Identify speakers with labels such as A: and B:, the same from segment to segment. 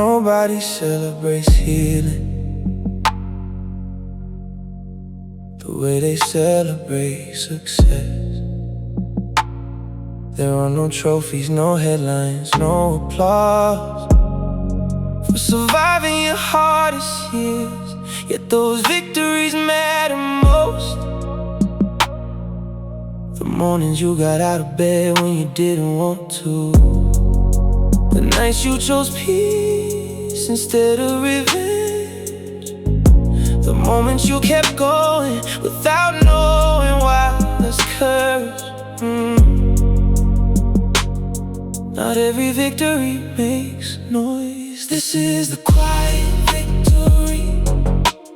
A: Nobody celebrates healing the way they celebrate success. There are no trophies, no headlines, no applause for surviving your hardest years. Yet those victories matter most. The mornings you got out of bed when you didn't want to, the nights you chose peace instead of revenge, the moments you kept going without knowing why. That's courage. Not every victory makes noise. This is the quiet victory.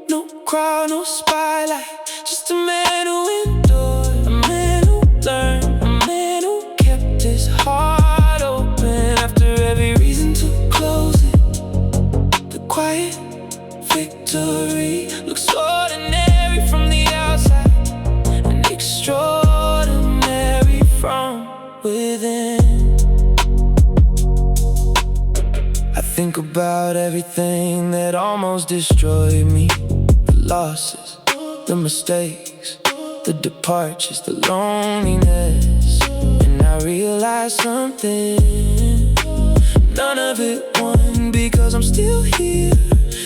A: No crowd, no spotlight, just a man who endured, a man who learned, a man who kept his heart open after every reason to close it. The quiet victory looks ordinary from the outside and extraordinary from within. I think about everything that almost destroyed me, the losses, the mistakes, the departures, the loneliness. And I realized something, none of it won, because I'm still here,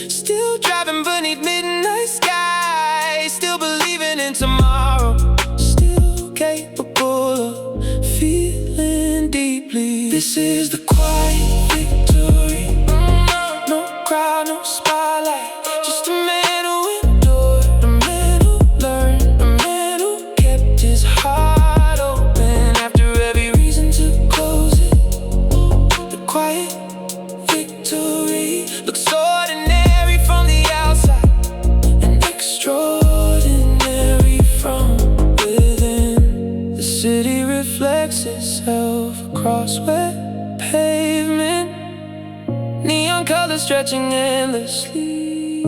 A: still driving beneath midnight skies, still believing in tomorrow, still capable of feeling deeply. This is the quiet victory. No crowd, no spotlight, just a man who endured, a man who learned, a man who kept his heart open after every reason to close it. The quiet victory looks ordinary from the outside and extraordinary from within. The city reflects itself across wet pavement, neon colors stretching endlessly,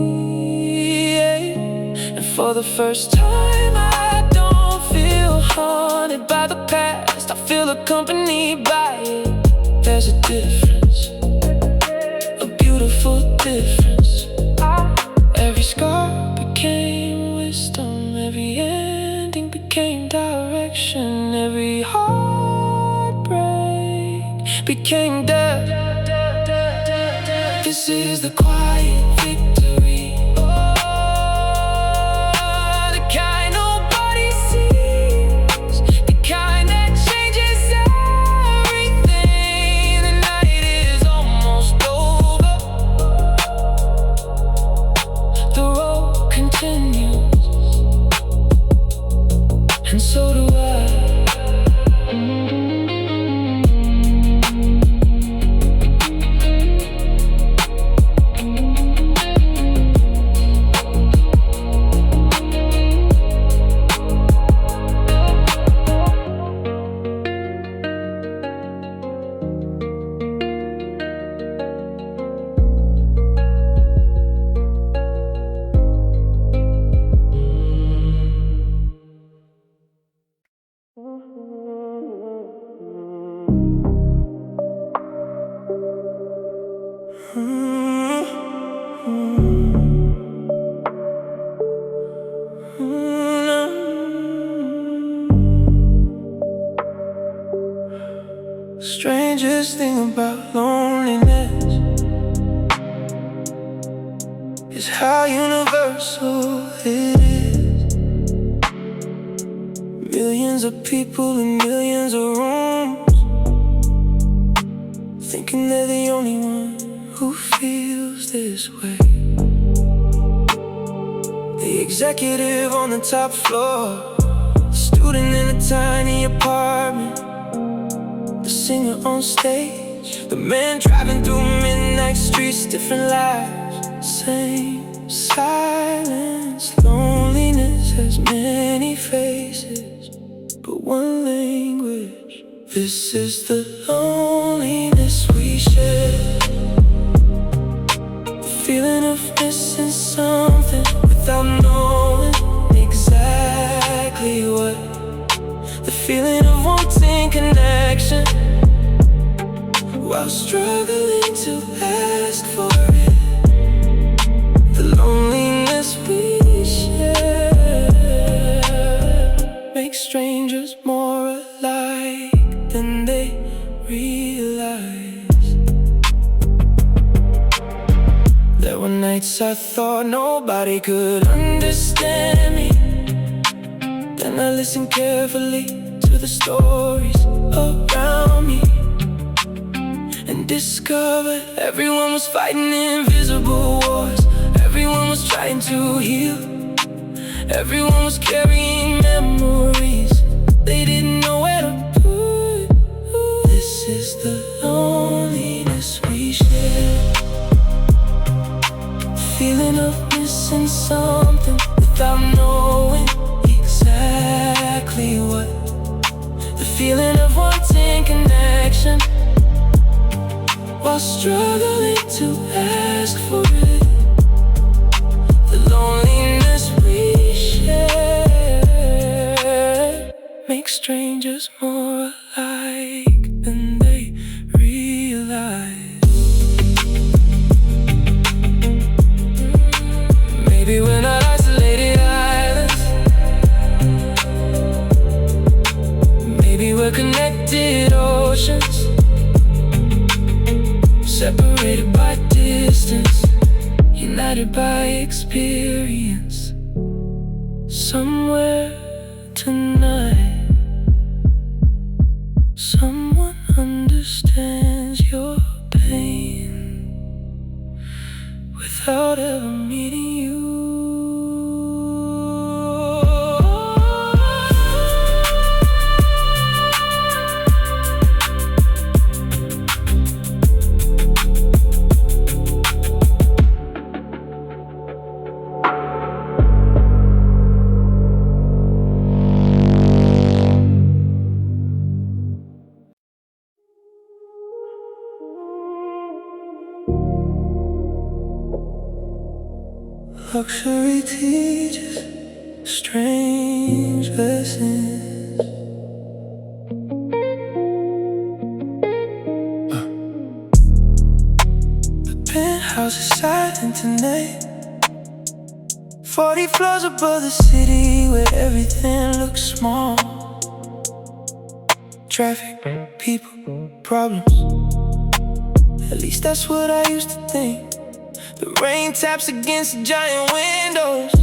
A: and for the first time I don't feel haunted by the past, I feel accompanied by it. There's a difference, a beautiful difference. Every scar became wisdom, every ending became direction, every heartbreak became death. This is the quiet victory. Oh, the kind nobody sees, the kind that changes everything. The night is almost over, the road continues, and so do I. Strangest thing about loneliness is how universal it is. Millions of people in millions of rooms, thinking they're the only one who feels this way. The executive on the top floor, the student in a tiny apartment, the singer on stage, the man driving through midnight streets, different lives, same silence. Loneliness has many faces, but one language. This is the loneliness we share, the feeling of missing something without knowing exactly what, the feeling of wanting connection while struggling to ask for were nights I thought nobody could understand me. Then I listened carefully to the stories around me and discovered everyone was fighting invisible wars. Everyone was trying to heal. Everyone was carrying memories they didn't know where to put. This is the loneliness we share, feeling of missing something without knowing exactly what. The feeling of wanting connection while struggling to ask for it. The loneliness we share makes strangers more alike than they realize. Maybe we're not isolated islands. Maybe we're connected oceans, separated by distance, united by experience. Somewhere tonight, someone understands your pain without ever meeting you. Luxury teaches strange lessons. The penthouse is silent tonight, 40 floors above the city where everything looks small. Traffic, people, problems. At least that's what I used to think. The rain taps against the giant windows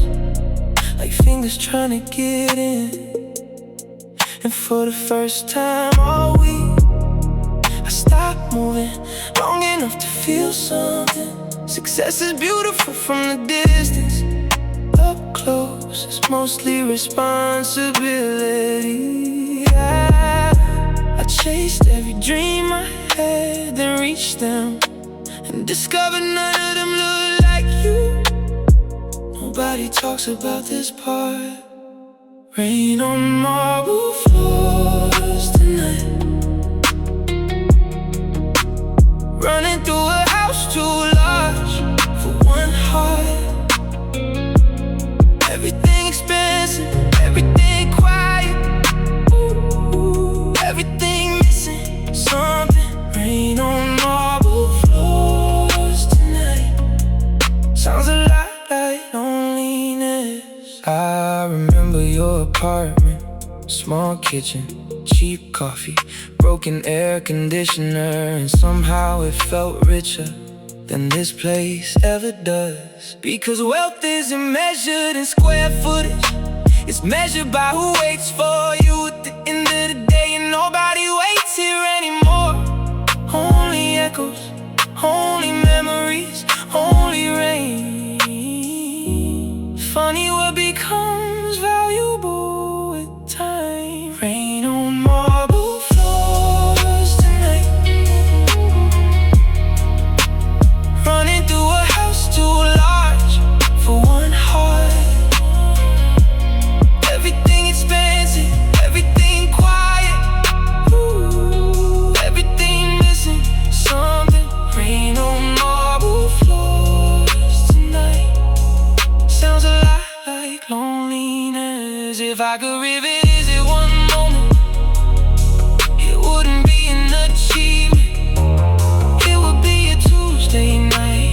A: like fingers trying to get in. And for the first time all week, I stopped moving long enough to feel something. Success is beautiful from the distance. Up close, it's mostly responsibility. I chased every dream I had, then reached them and discovered none of them look like you. Nobody talks about this part. Rain on marble floors tonight, running through a house too large for one heart. Everything expensive, everything quiet, ooh, everything missing something. Rain on marble floors tonight sounds a lot like loneliness. I remember your apartment, small kitchen, cheap coffee, broken air conditioner, and somehow it felt richer than this place ever does. Because wealth isn't measured in square footage, it's measured by who waits for you at the end of the day. And nobody waits here anymore. Only echoes, only memories, only rain. Funny what becomes valuable with time. Rain on marble floors tonight, running through a house too large for one heart. Everything expensive, everything quiet, ooh, everything missing something. Rain on marble floors tonight sounds a lot like loneliness. If I could revisit one moment, it wouldn't be an achievement. It would be a Tuesday night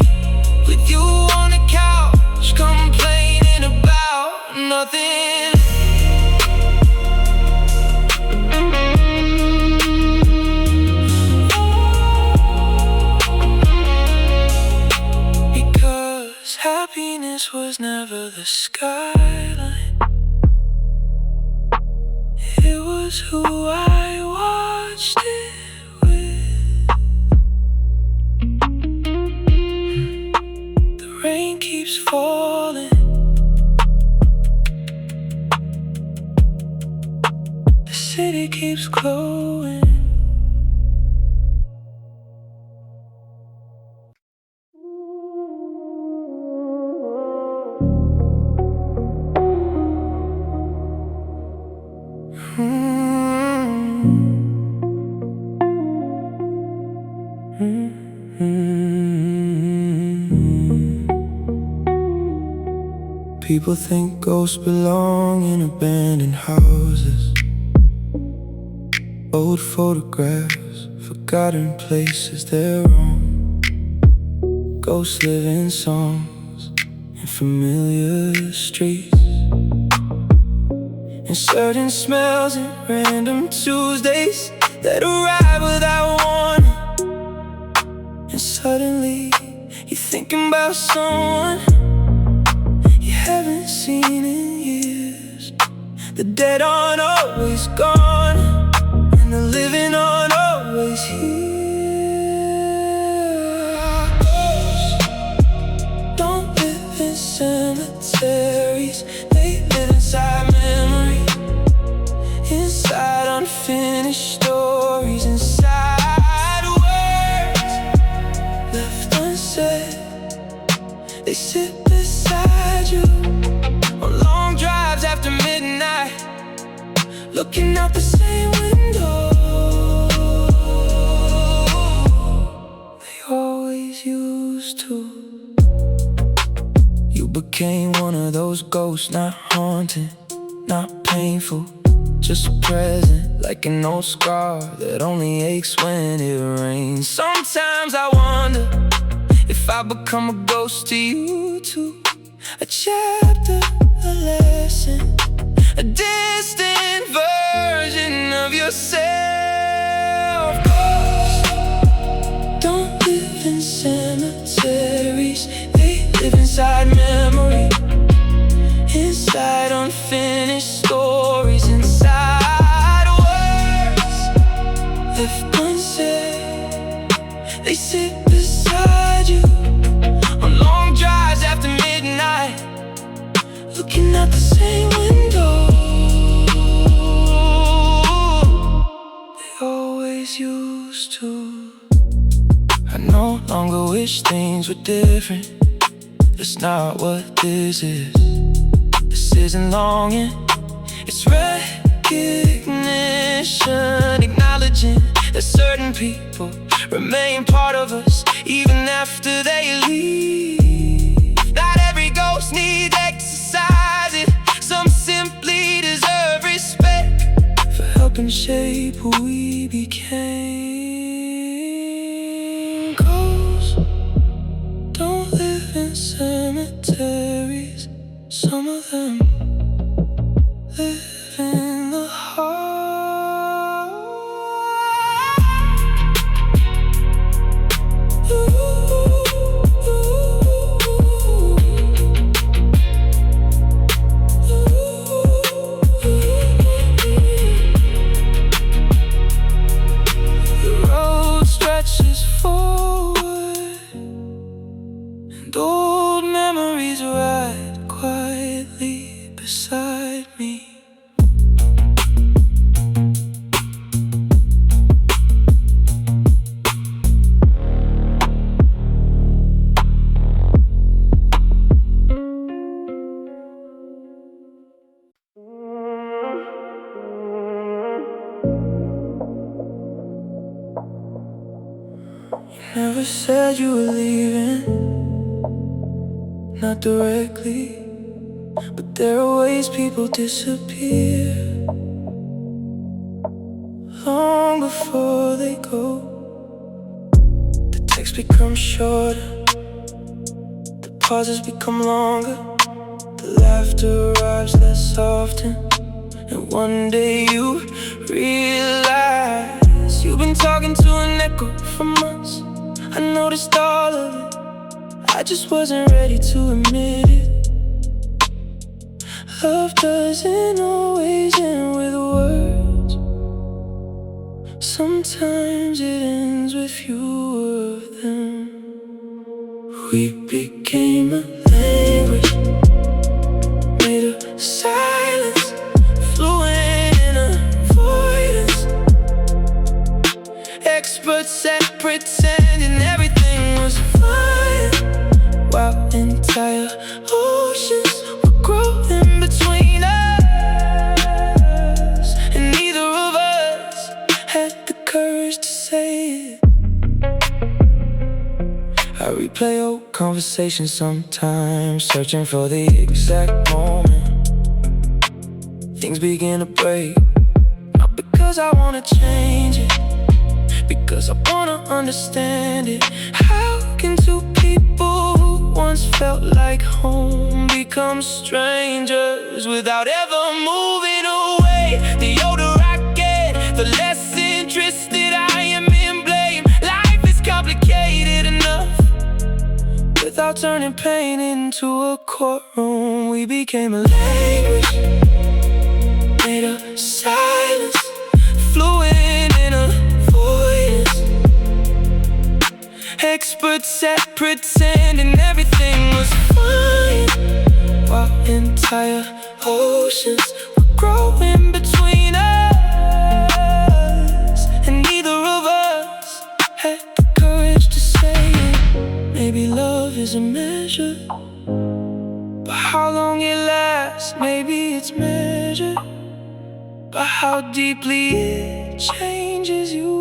A: with you on the couch, complaining about nothing. Because happiness was never the skyline. It was who I watched it with. The rain keeps falling, the city keeps glowing. People think ghosts belong in abandoned houses, old photographs, forgotten places, they're wrong. Ghosts live in songs, in familiar streets, and certain smells and random Tuesdays that arrive without warning. And suddenly you're thinking about someone you haven't seen in years. The dead aren't always gone, and the living aren't always here. Ghosts don't live in cemeteries, they live inside memory, inside unfinished stories, inside words left unsaid. They sit beside you on long drives after midnight, looking out the same window they always used to. You became one of those ghosts, not haunting, not painful, just present, like an old scar that only aches when it rains. Sometimes I wonder if I become a ghost to you too. A chapter, a lesson, a distant version of yourself. Ghosts don't live in cemeteries, they live inside memory, inside unfinished stories, inside words left unsaid. They sit beside you on long drives after midnight, looking out the same window they always used to. I no longer wish things were different. That's not what this is. This isn't longing, it's recognition, acknowledging that certain people remain part of us even after they leave. Not every ghost needs exercising, some simply deserve respect for helping shape who we became. Ghosts don't live in cemeteries, some of them live in the heart. The road stretches forward, and old memories ride quietly beside me. You never said you were leaving, not directly, but there are ways people disappear long before they go. The texts become shorter, the pauses become longer, the laughter arrives less often, and one day you realize you've been talking to an echo for months. I noticed all of it, I just wasn't ready to admit it. Love doesn't always end with words. Sometimes it ends with fewer of them. We became a language made of silence, fluent in avoidance. Experts at pretending everything was fine, while entire oceans were growing between us, and neither of us had the courage to say it. I replay old conversations sometimes, searching for the exact moment things begin to break. Not because I wanna change it, because I wanna understand it. How can two people who once felt like home become strangers without ever moving away? The older I get, the less interested I am in blame. Life is complicated enough without turning pain into a courtroom. We became a language made of silence, fluent in avoidance. Experts at pretending everything was fine, while entire oceans were growing between us, and neither of us had the courage to say it. Maybe love is a measure, but how long it lasts, maybe it's measured by how deeply it changes you.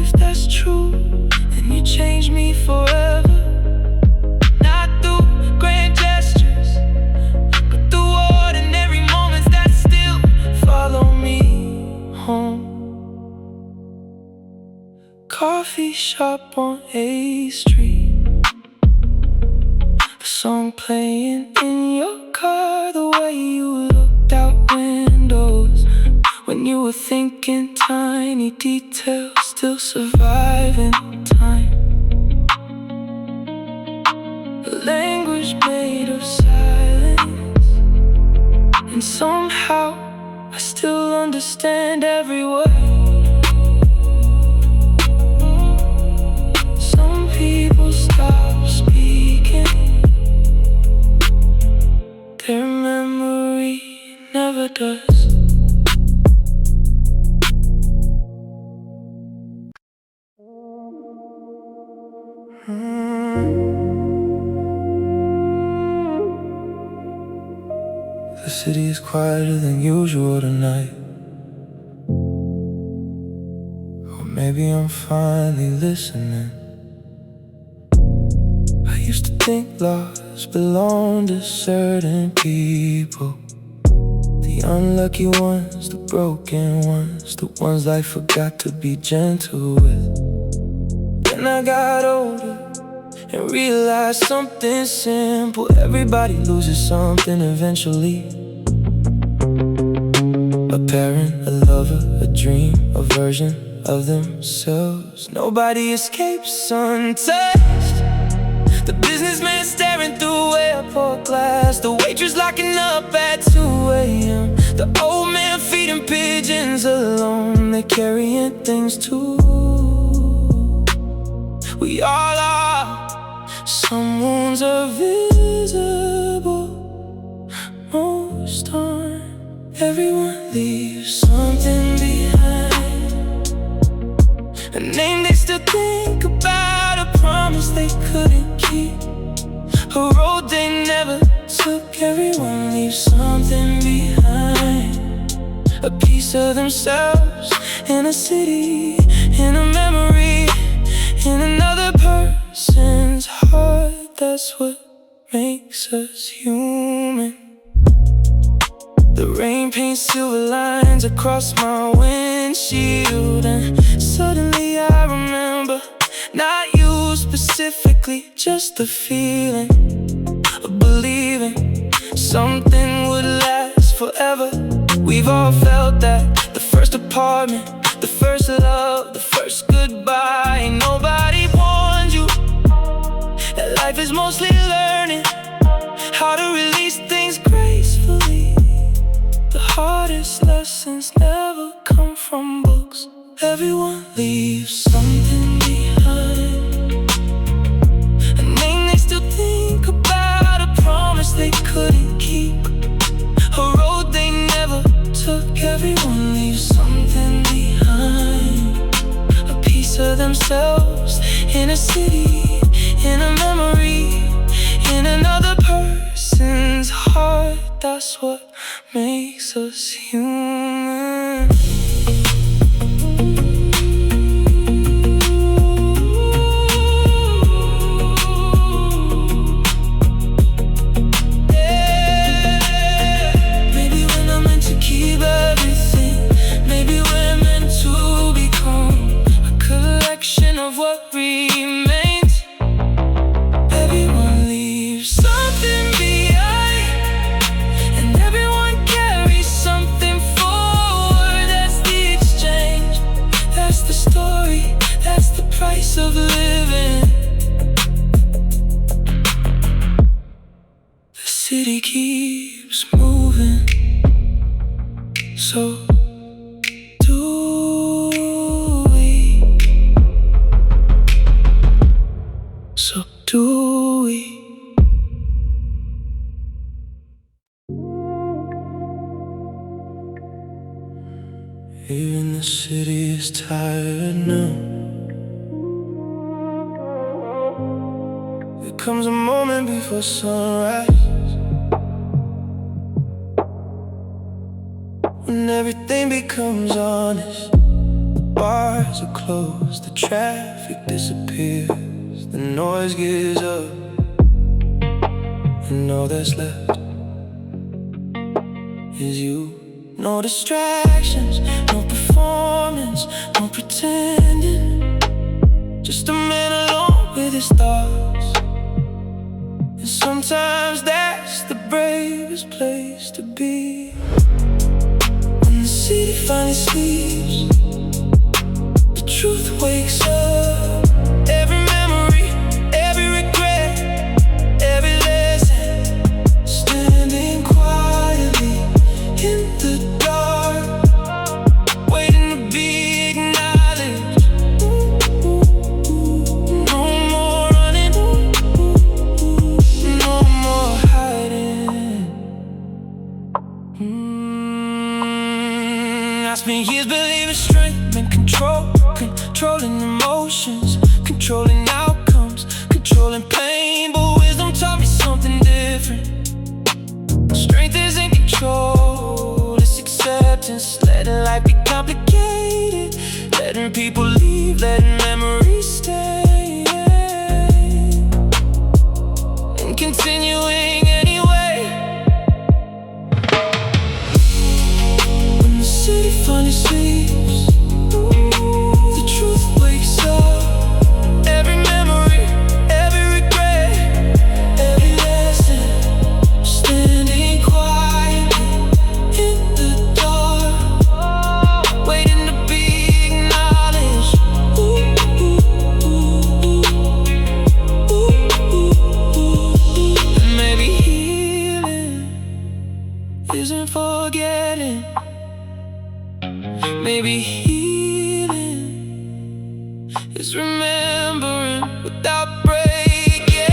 A: If that's true, then you change me forever. Not through grand gestures, but through ordinary moments that still follow me home. Coffee shop on A Street, the song playing in your car, the way you looked out windows when you were thinking, tiny details still survive in time. A language made of silence, and somehow I still understand every word. Some people stop speaking, their memory never does. The city is quieter than usual tonight. Or maybe I'm finally listening. I used to think loss belonged to certain people, the unlucky ones, the broken ones, the ones life forgot to be gentle with. Then I got older and realized something simple: everybody loses something eventually. A parent, a lover, a dream, a version of themselves. Nobody escapes untouched. The businessman staring through airport glass, the waitress locking up at 2 a.m., the old man feeding pigeons alone. They're carrying things too. We all are. Some wounds are visible. Most aren't. Everyone leaves something behind, a name they still think about, a promise they couldn't keep, a road they never took. Everyone leaves something behind, a piece of themselves, in a city, in a memory, in another person's heart. That's what makes us human. The rain paints silver lines across my windshield, and suddenly I remember not you specifically, just the feeling of believing something would last forever. We've all felt that. The first apartment, the first love, the first goodbye. Nobody warned you that life is mostly learning how to release things lessons never come from books. Everyone leaves something behind, and they still think about a promise they couldn't keep, a road they never took. Everyone leaves something behind, a piece of themselves in a city, in a memory, in another person's heart. That's what makes us human. Of what remains, everyone leaves something behind, and everyone carries something forward. That's the exchange, that's the story, that's the price of living. The city keeps moving, so do we? Even the city is tired now. There comes a moment before sunrise, when everything becomes honest. Bars are closed, the traffic disappears, the noise gives up, and all that's left is you. No distractions, no performance, no pretending. Just a man alone with his thoughts. And sometimes that's the bravest place to be. When the city finally sleeps, the truth wakes up. Every memory, every regret, every lesson, standing quietly in the dark, waiting to be acknowledged. No more running, no more hiding. I spent years believing strength meant control, controlling emotions, controlling outcomes, controlling pain. But wisdom taught me something different. Strength isn't control, it's acceptance. Letting life be complicated, letting people leave, letting memories stay, and continuing anyway. When the city finally sleeps, the truth wakes up. Every memory, every regret, every lesson, standing quietly in the dark, waiting to be acknowledged. And maybe healing isn't forgetting. Maybe healing is remembering without breaking.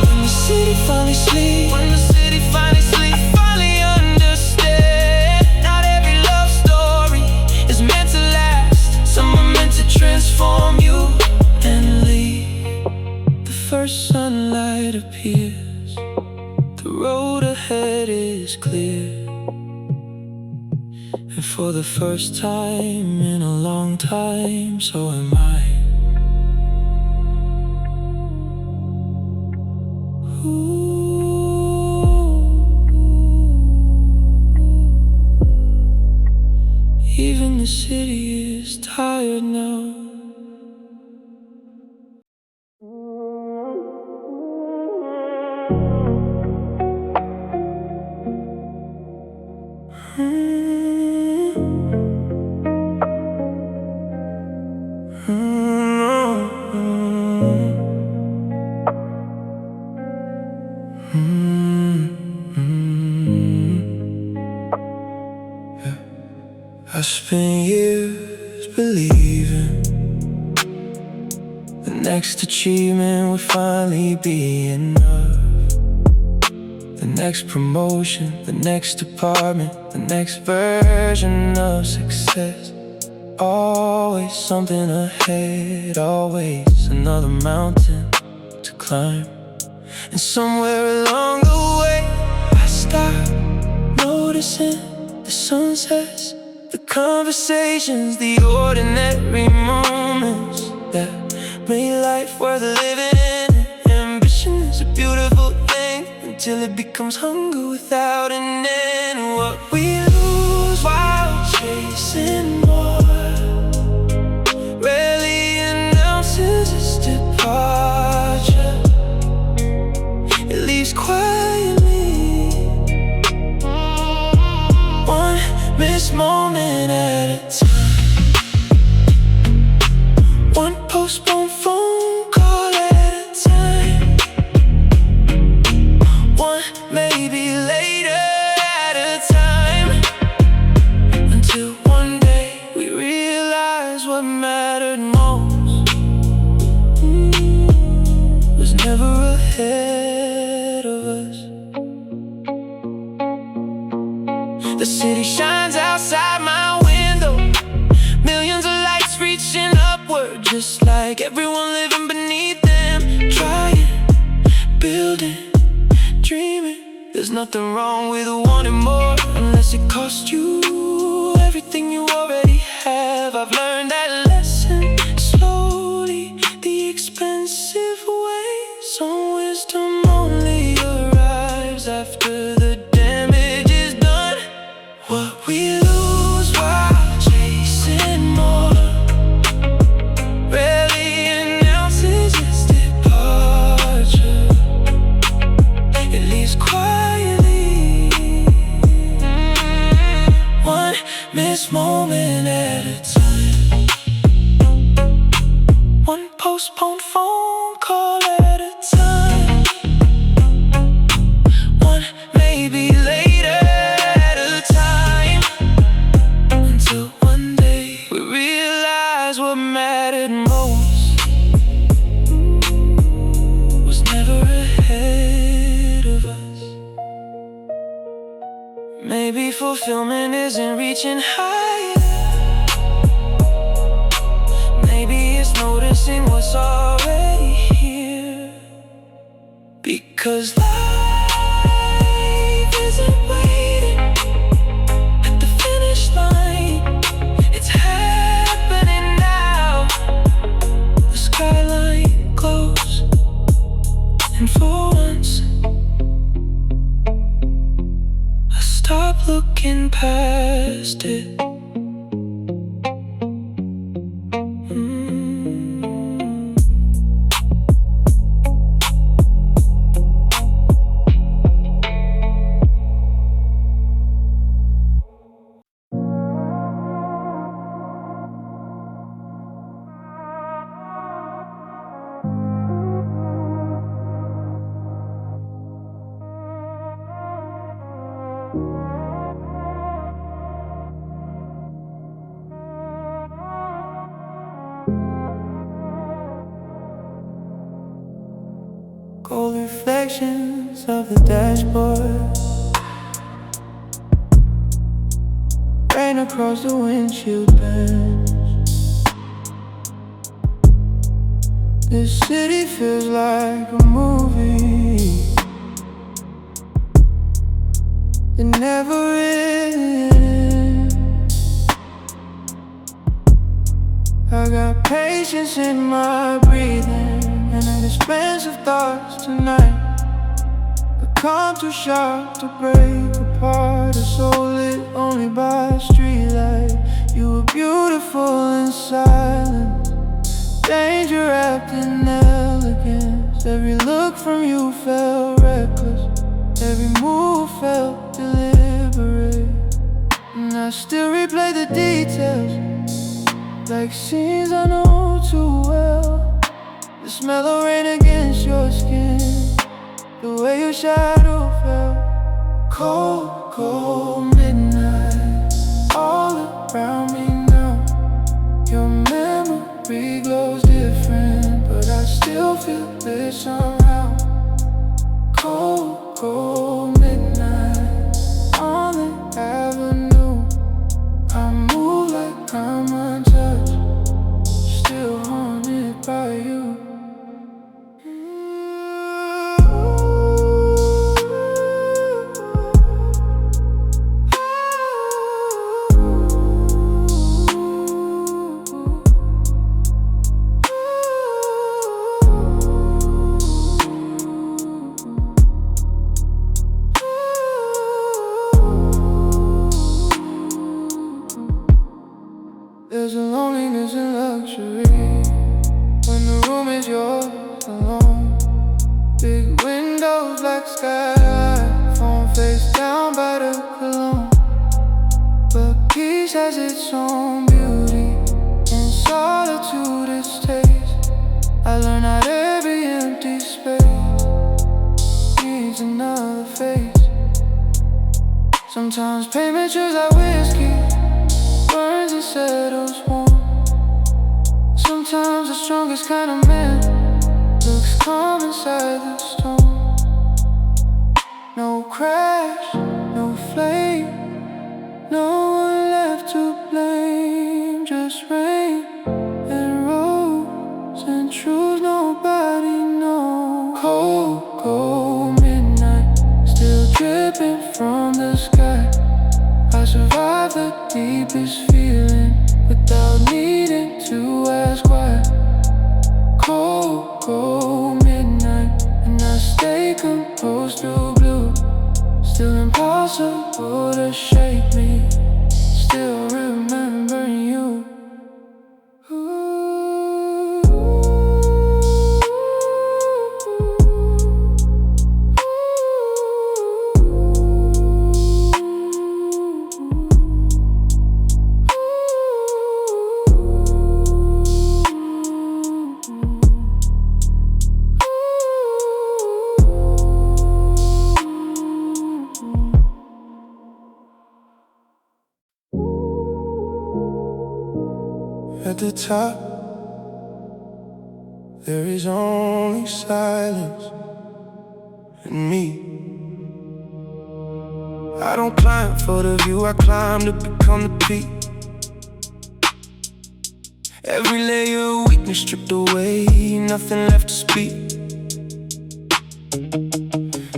A: When the city finally sleeps, when the city finally sleeps, I finally understand. Not every love story is meant to last. Some are meant to transform you and leave. The first sunlight appears, the road ahead is clear, and for the first time in a long time, so am I. Even the city is tired now. spent years believing the next achievement would finally be enough. The next promotion, the next department, the next version of success. Always something ahead, always another mountain to climb. And somewhere along the way I stopped noticing the sunsets, the conversations, the ordinary moments that made life worth living. Ambition is a beautiful thing until it becomes hunger without an end. What we lose while chasing more rarely announces its departure. It leaves quietly, one missed moment at a time, one postponed phone call at a time, one maybe later at a time, until one day we realize what mattered most was never ahead of us. The city shines outside my window, millions of lights reaching upward, just like everyone living beneath them. Trying, building, dreaming. There's nothing wrong with wanting more, unless it costs you everything you already have. I've learned that lesson slowly, the expensive way. Some wisdom only arrives after the damage is done. What we lose while chasing more rarely announces its departure. It leaves quietly, one missed moment at a time, one postponed phone call at a time, one maybe later at a time, until one day we realize what mattered most was never ahead of us. Maybe fulfillment isn't reaching higher, maybe it's noticing what's already here. Because life isn't waiting at the finish line, it's happening now. The skyline glows, and for once I stop looking past it. Gold reflections of the dashboard, rain across the windshield burns. This city feels like a movie, it never ends. I got patience in my breathing and an expanse of thoughts tonight, but come too sharp to break apart. A soul lit only by a streetlight. You were beautiful in silence, danger wrapped in elegance. Every look from you felt reckless, every move felt deliberate. And I still replay the details like scenes I know too well. The smell of rain against your skin, the way your shadow fell. Cold, cold midnight all around me. shadows, black sky, phone face down by the cologne. But peace has its own beauty, in solitude it stays. I learned that every empty space needs another face. Sometimes pain matures like whiskey, burns and settles warm. Sometimes the strongest kind of man looks calm inside the storm. No crash, no flame, no one left to blame. Just rain and rose and truth nobody knows. Cold, cold midnight, still dripping from the sky. I survived the deepest feeling without needing to ask why. Cold, cold midnight, and I stay composed through blue. Still impossible to shake me, still remembering you. At the top, there is only silence and me. I don't climb for the view, I climb to become the peak. Every layer of weakness stripped away, nothing left to speak.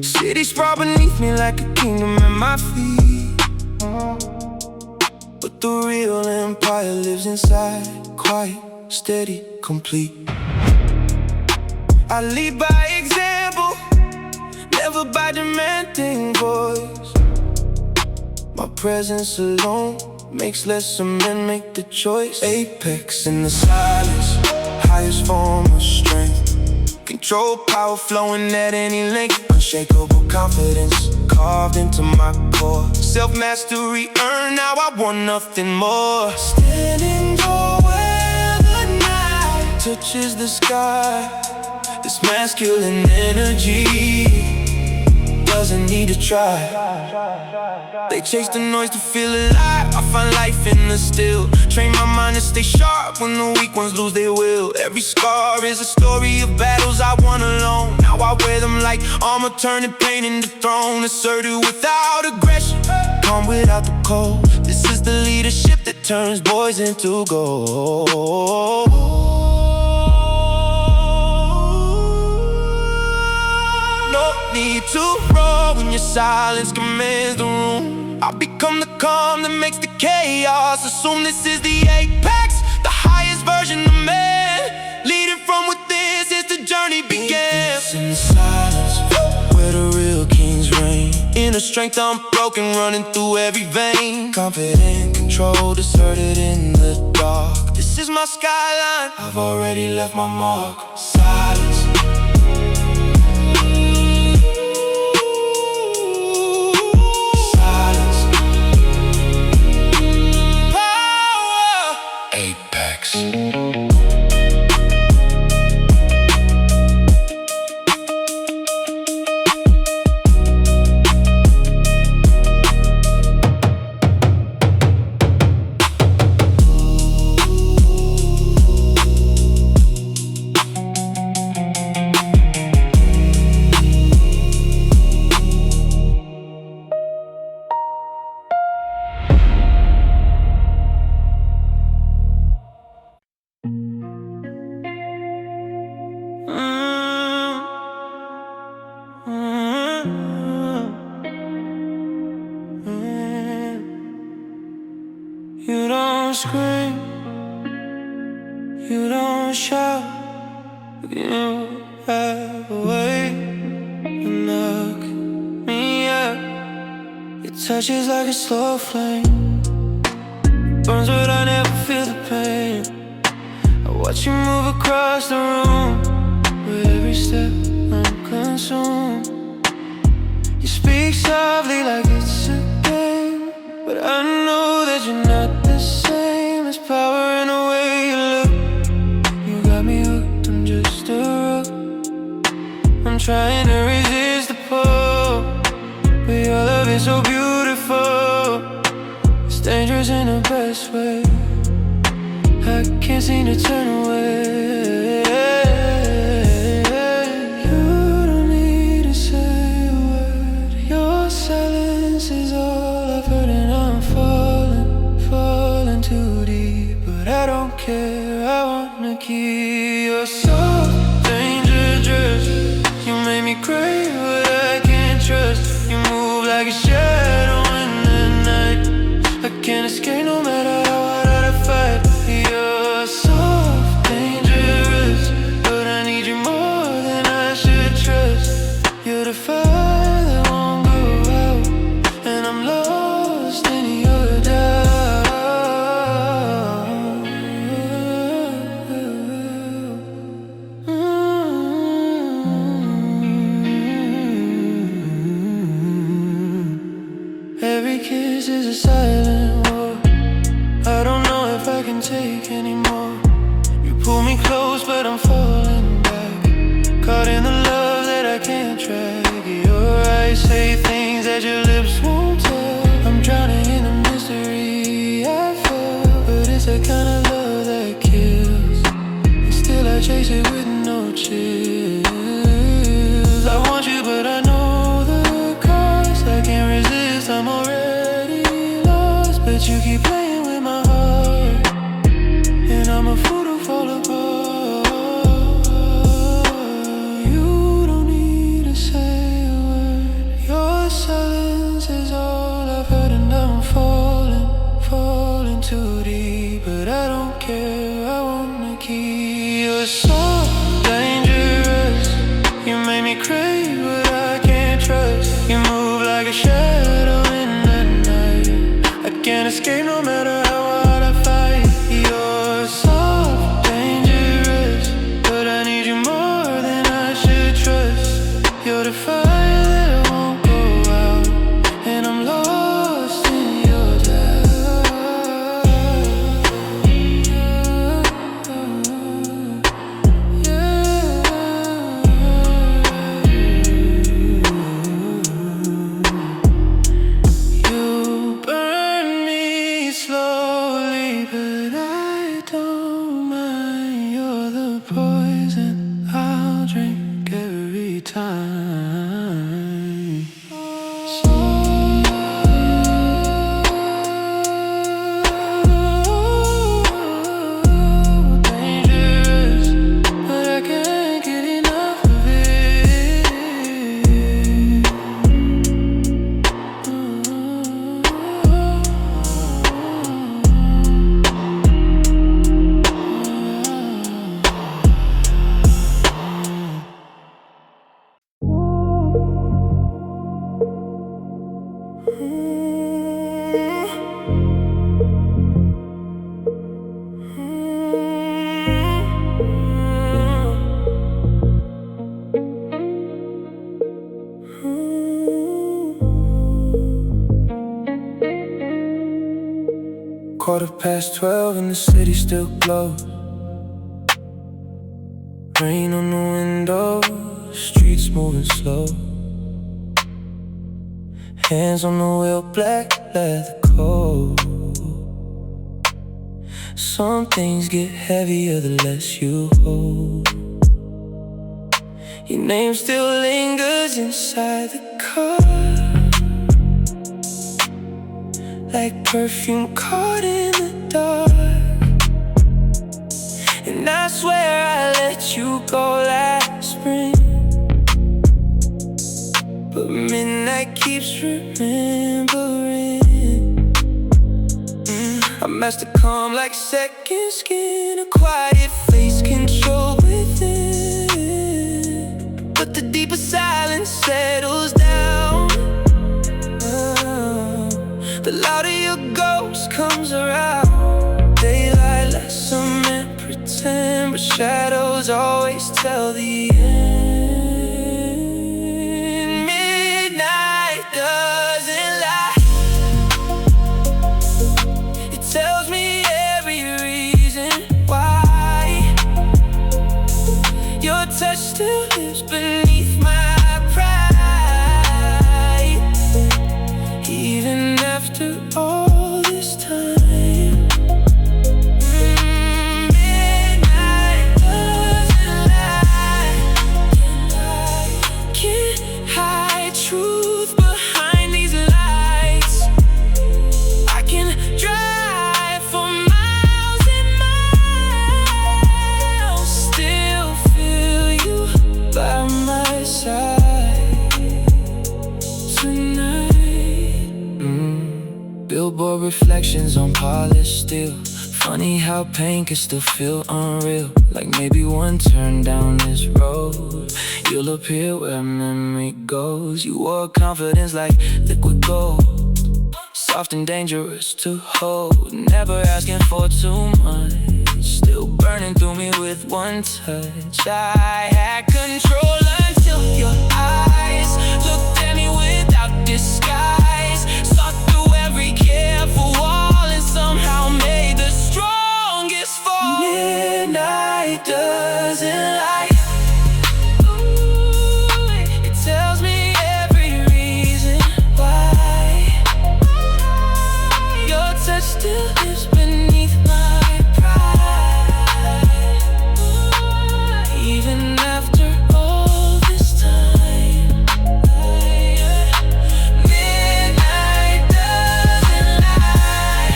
A: City sprawl beneath me like a kingdom at my feet. But the real empire lives inside, quiet, steady, complete. I lead by example, never by demanding voice. My presence alone makes less men make the choice. Apex in the silence, highest form of strength. Control, power flowing at any length. Unshakable confidence carved into my core. Self-mastery earned, now I want nothing more. Standing tall where the night touches the sky. This masculine energy doesn't need to try. They chase the noise to feel alive, I find life in the still. Train my mind to stay sharp when the weak ones lose their will. Every scar is a story of battles I won alone. Now I wear them like armor, turning pain into throne. Assertive without aggression, calm without the cold. This is the leadership that turns boys into gold. No need to roar when your silence commands the room. I'll become the calm that makes the chaos assume. This is the apex, the highest version of man. Leading from within since the journey began. It's in the silence where the real kings reign. Inner strength unbroken, running through every vein. Confident, controlled, asserted in the dark. This is my skyline, I've already left my mark. Silence. You don't scream, you don't shout, you have a way to knock me out. Your touch is like a slow flame, burns but I never feel the pain. I watch you move across the room, with every step I'm consumed. to resist the pull, but your love is so beautiful. It's dangerous in the best way. I can't seem to turn away. You don't need to say a word. Your silence is all I've heard, and I'm falling too deep. But I don't care, I wanna keep your soul. Dangerous, you make me crave what I can't trust. You move like a shadow in the night. I can't escape no matter how hard I fight. You're soft, dangerous, but I need you more than I should trust. You're the fire that won't go out, and I'm lost in your doubt. Every kiss is a silent war. I don't know if I can take anymore. You pull me close, but I'm falling back, caught in the love that I can't track. Your eyes say things that your lips won't tell. I'm drowning in the mystery I feel, but it's the kind of love that kills, and still I chase it with no chills. I want you, but I know the cost. I can't resist, I'm already lost, but you keep playing with my heart, and I'm a fool to fall apart. You don't need to say a word. Your silence is all I've heard, and I'm falling too deep. But I don't care, I wanna keep your soul. Dangerous, you make me crave what I can't trust. You move like a shadow in the night. I can't escape no matter how hard I fight. You're soft, dangerous, but I need you more than I should trust. You're the fire that won't go out, and I'm lost in your doubt. You burn me slowly, but I don't mind. You're the poison I'll drink every time. So dangerous, but I can't get enough of it. $12:15 and the city still glows. Rain on the window, streets moving slow. Hands on the wheel, black leather coat. Some things get heavier the less you hold. Your name still lingers inside the car, like perfume caught in the dark. And I swear I let you go last spring, but midnight keeps remembering. I master calm like second skin, a quiet face, control within. But the deeper silence settles down. The louder your ghost comes around. Daylight lets some men pretend, but shadows always tell the end. Midnight doesn't lie. It tells me every reason why. Your touch still lives beneath my reflections on polished steel. Funny how pain can still feel unreal. Like maybe one turn down this road, you'll appear where memory goes. You wore confidence like liquid gold, soft and dangerous to hold. Never asking for too much, still burning through me with one touch. I had control until your eyes looked at me without disguise. Saw through every careful wall and somehow made the strongest fall. Midnight doesn't lie. It tells me every reason why. Your touch still lives beneath my pride, even after all this time. Midnight doesn't lie.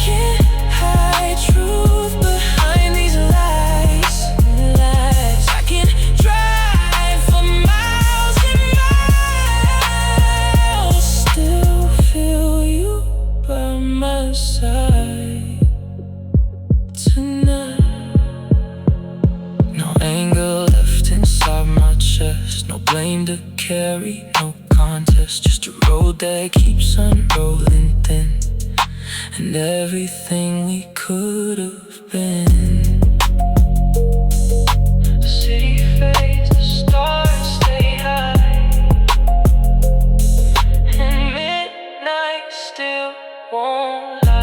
A: Can't hide truth behind these lies. I can drive for miles and miles, still feel you by my side tonight. No anger left inside my chest, no blame to carry, no contest. Just a road that keeps unrolling thin, and everything we could have been. The city fades, the stars stay high, and midnight still won't lie.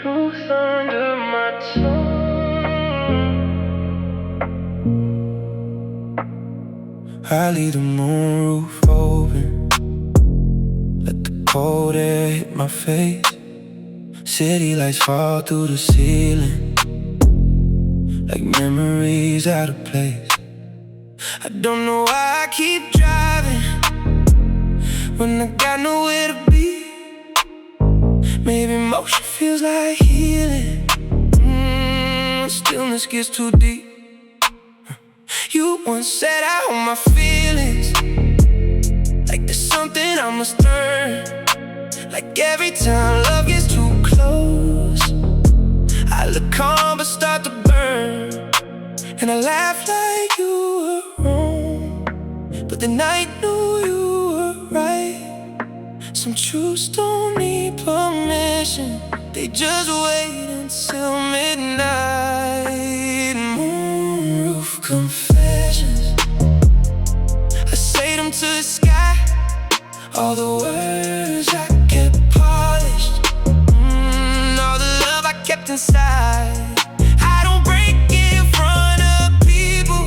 A: Truth under my tongue. I leave the moonroof open, let the cold air hit my face. City lights fall through the ceiling, like memories out of place. I don't know why I keep driving when I got nowhere to be. Maybe motion feels like healing. Stillness gets too deep. You once said I hold my feelings, like there's something I must learn. Like every time love gets too close, I look calm but start to burn. And I laugh like you were wrong, but then I knew you were right. Some truths don't need permission, they just wait until midnight. Moonroof confessions, I say them to the sky. All the words I kept polished, all the love I kept inside. I don't break in front of people,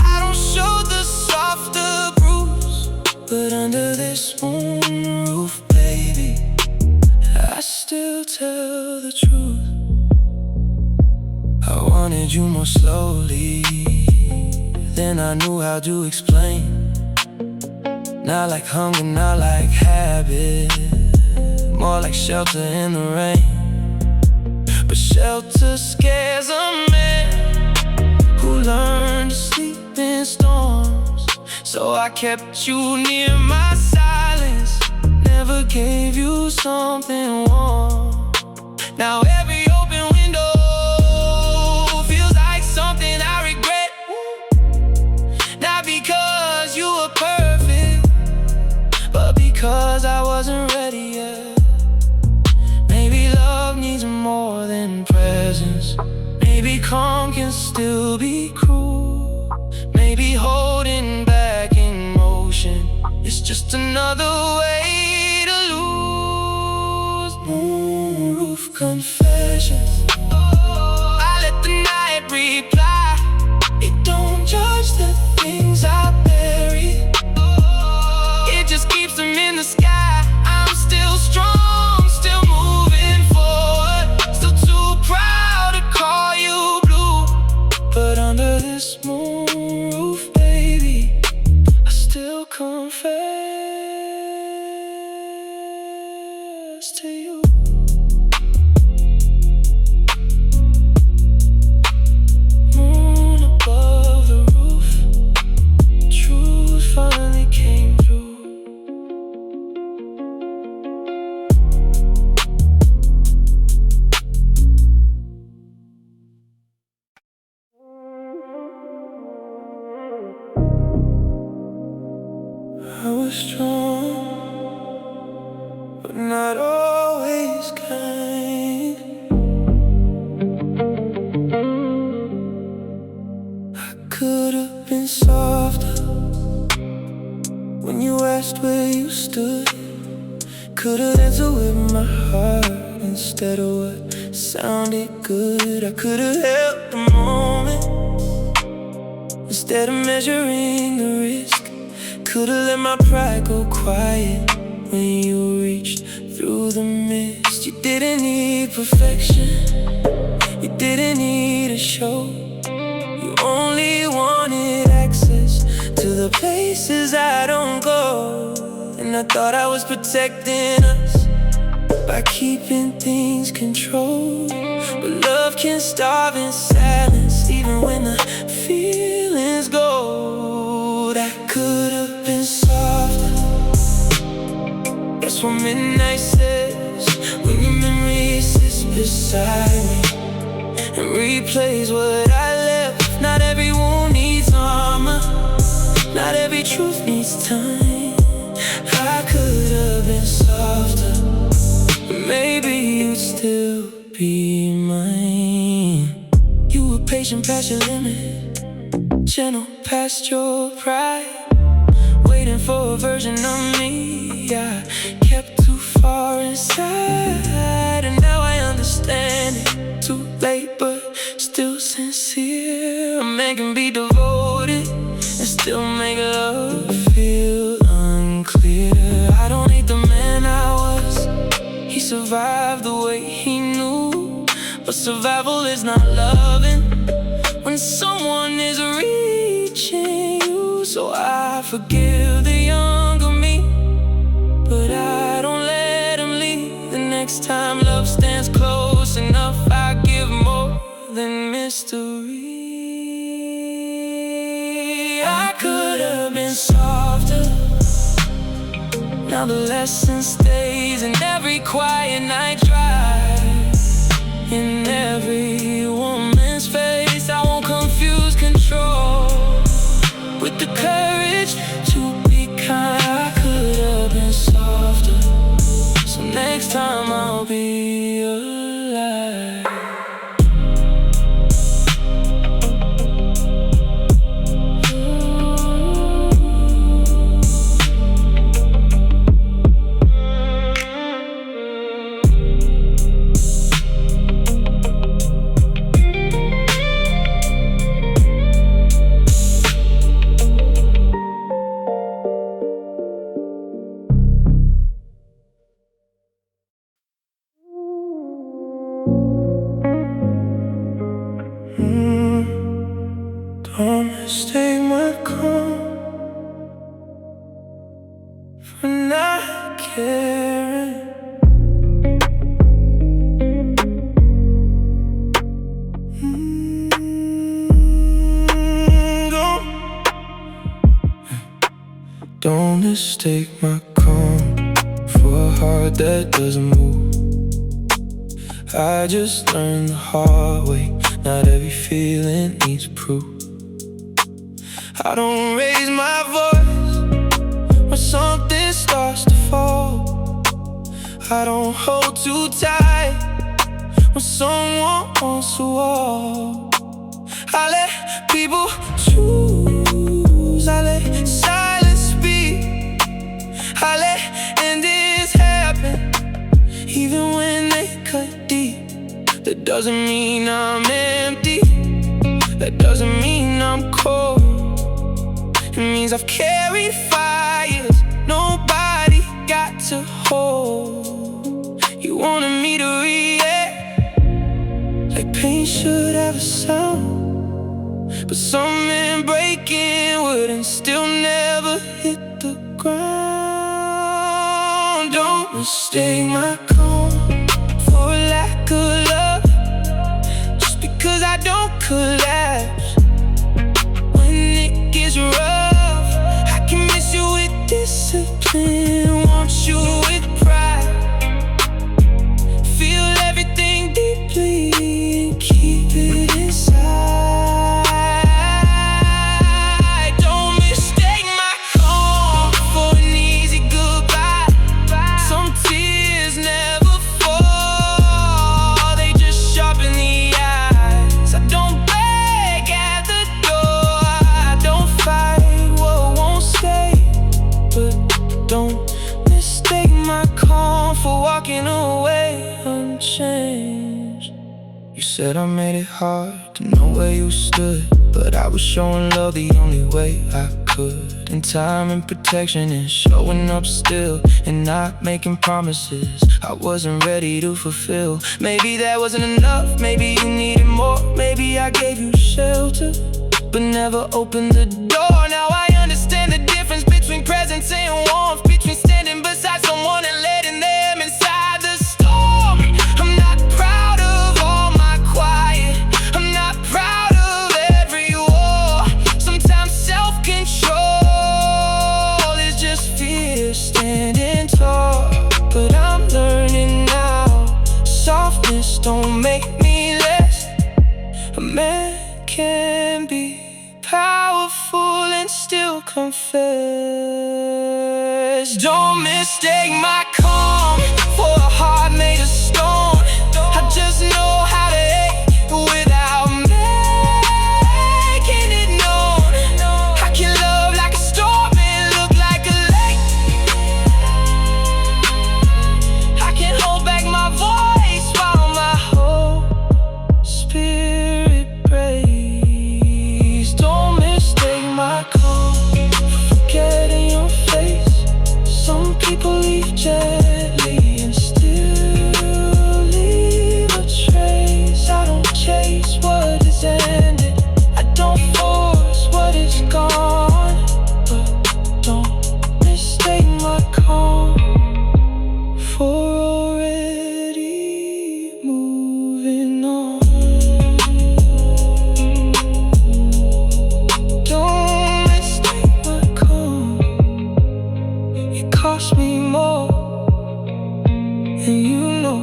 A: I don't show the softer bruise. But under this moonroof, baby, I still tell the truth. I wanted you more slowly than I knew how to explain. Not like hunger, not like habit, more like shelter in the rain. But shelter scares a man who learned to sleep in storms. So I kept you near my silence, never gave you something warm. Now every open window feels like something I regret. Not because you were perfect, but because I wasn't ready yet. Maybe love needs more than presence. Maybe calm can still be cruel. Maybe holding back emotion is just another way to lose. Moonroof confessions, I let the night reply. It don't judge the things I bury, it just keeps them in the sky. I'm still strong, still moving forward, still too proud to call you blue. But under this instead of what sounded good. I could've held the moment instead of measuring the risk. Could've let my pride go quiet when you reached through the mist. You didn't need perfection, you didn't need a show. You only wanted access to the places I don't go. And I thought I was protecting us by keeping things controlled. But love can starve in silence, even when the feelings go. I could've been softer. That's what midnight says when your memory sits beside me and replays what I left. Not every wound needs armor, not every truth needs time. I could've been softer, but maybe you'd still be mine. You were patient past your limit, gentle past your pride, waiting for a version of me I kept too far inside. And now I understand it, too late but still sincere. A man can be devoted and still make love feel unclear. I don't hate the man I was, he survived the way he knew. But survival is not loving when someone is reaching you. So I forgive the younger me, but I don't let him leave. The next time love stands close enough, I give more than mystery. I could've been softer. Now the lesson stays in every quiet night drive, in every woman's face. I won't confuse control with the courage to be kind. I could've been softer, so next time I'll be alive. Don't mistake my calm for not caring. Don't mistake my calm for a heart that doesn't move. I just learned the hard way, not every feeling needs proof. I don't raise my voice when something starts to fall. I don't hold too tight when someone wants to walk. I let people choose, I let silence speak, I let endings happen even when they cut deep. That doesn't mean I'm empty, that doesn't mean I'm cold. It means I've carried fires nobody got to hold. You wanted me to react like pain should have a sound, but something breaking would and still never hit the ground. Don't mistake my calm for a lack of love, just because I don't collapse when it gets rough. I can miss you with discipline, want you with pride, feel everything deeply and keep it inside. Don't mistake my calm for an easy goodbye. Some tears never fall, they just sharpen the eyes. I don't blame changed. You said I made it hard to know where you stood, but I was showing love the only way I could. And time and protection and showing up still, and not making promises I wasn't ready to fulfill. Maybe that wasn't enough, maybe you needed more. Maybe I gave you shelter, but never opened the door. Now I understand the difference between presence and warmth, between standing beside someone and letting them inside the storm. I'm not proud of all my quiet, I'm not proud of every war. Sometimes self-control is just fear standing tall. But I'm learning now, softness don't make me less. A man can be powerful and still confess. Don't mistake my calm for a heart made of stone. I just know how to hate without making it known. I can love like a storm and look like a lake. I can hold back my voice while my whole spirit breaks. Don't mistake my calm for forgetting your face. Some people leave gently and still leave a trace. I don't chase what is ended, I don't force what is gone. But don't mistake my calm for already moving on. Don't mistake my calm, it cost me more, and you know.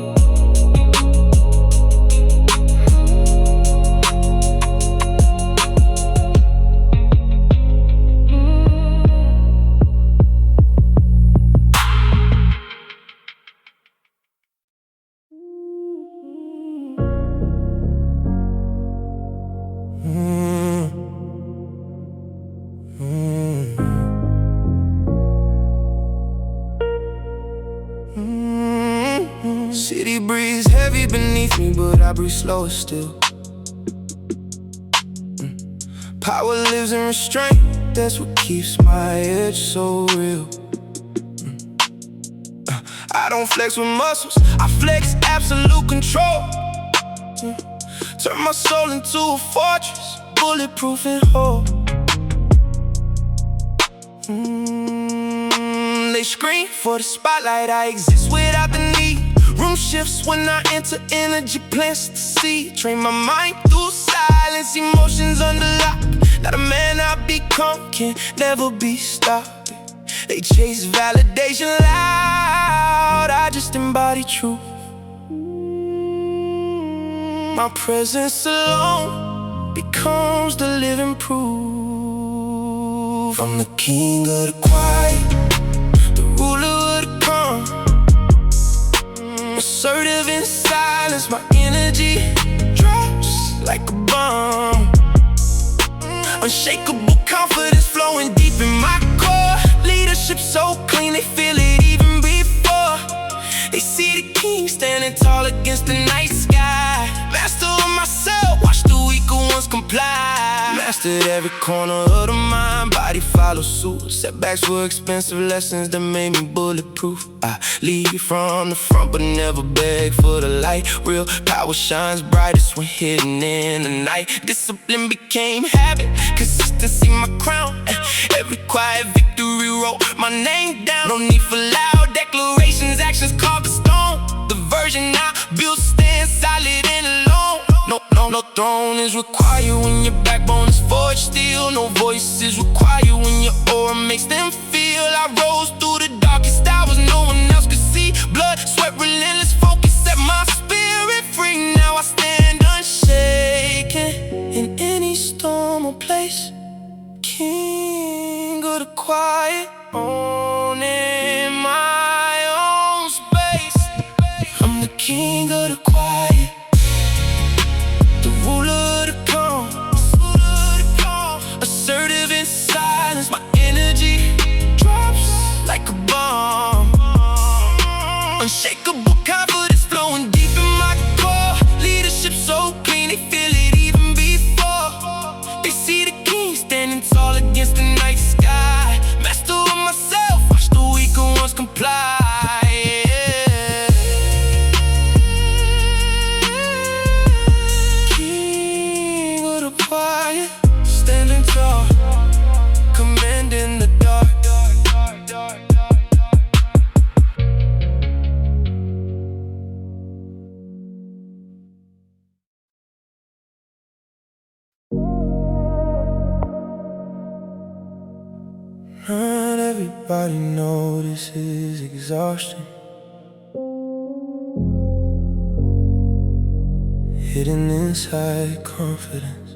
A: City breeze heavy beneath me, but I breathe slower still. Power lives in restraint, that's what keeps my edge so real. I don't flex with muscles, I flex absolute control. Turn my soul into a fortress, bulletproof and whole. They scream for the spotlight, I exist without the need. Room shifts when I enter, energy plants to see. Train my mind through silence, emotions under lock. Not a man I become can never be stopped. They chase validation loud, I just embody truth. My presence alone becomes the living proof. I'm the king of the quiet, the ruler of the calm. Assertive in silence, my energy drops like a bomb. Unshakable confidence flowing deep in my core. Leadership so clean, they feel it even before. They see the king standing tall against the night sky. Master of myself, watch the weaker ones comply. Mastered every corner of the mind, body follow suit. Setbacks were expensive lessons that made me bulletproof. I lead from the front but never beg for the light. Real power shines brightest when hidden in the night. Discipline became habit, consistency my crown. Every quiet victory wrote my name down. No need for loud declarations, actions carved in stone. The version I built stands solid and alone. No throne is required when your backbone is forged steel. No voice is required when your aura makes them feel. I rose through the darkest hours no one else could see. Blood, sweat, relentless focus set my spirit free. Now I stand unshaken in any storm or place. King of the quiet, owning my own space. I'm the king of the quiet, the ruler of the calm. Assertive in silence, my energy drops like a bomb. Unshakable confidence flowing deep in everybody notices exhaustion hidden inside confidence.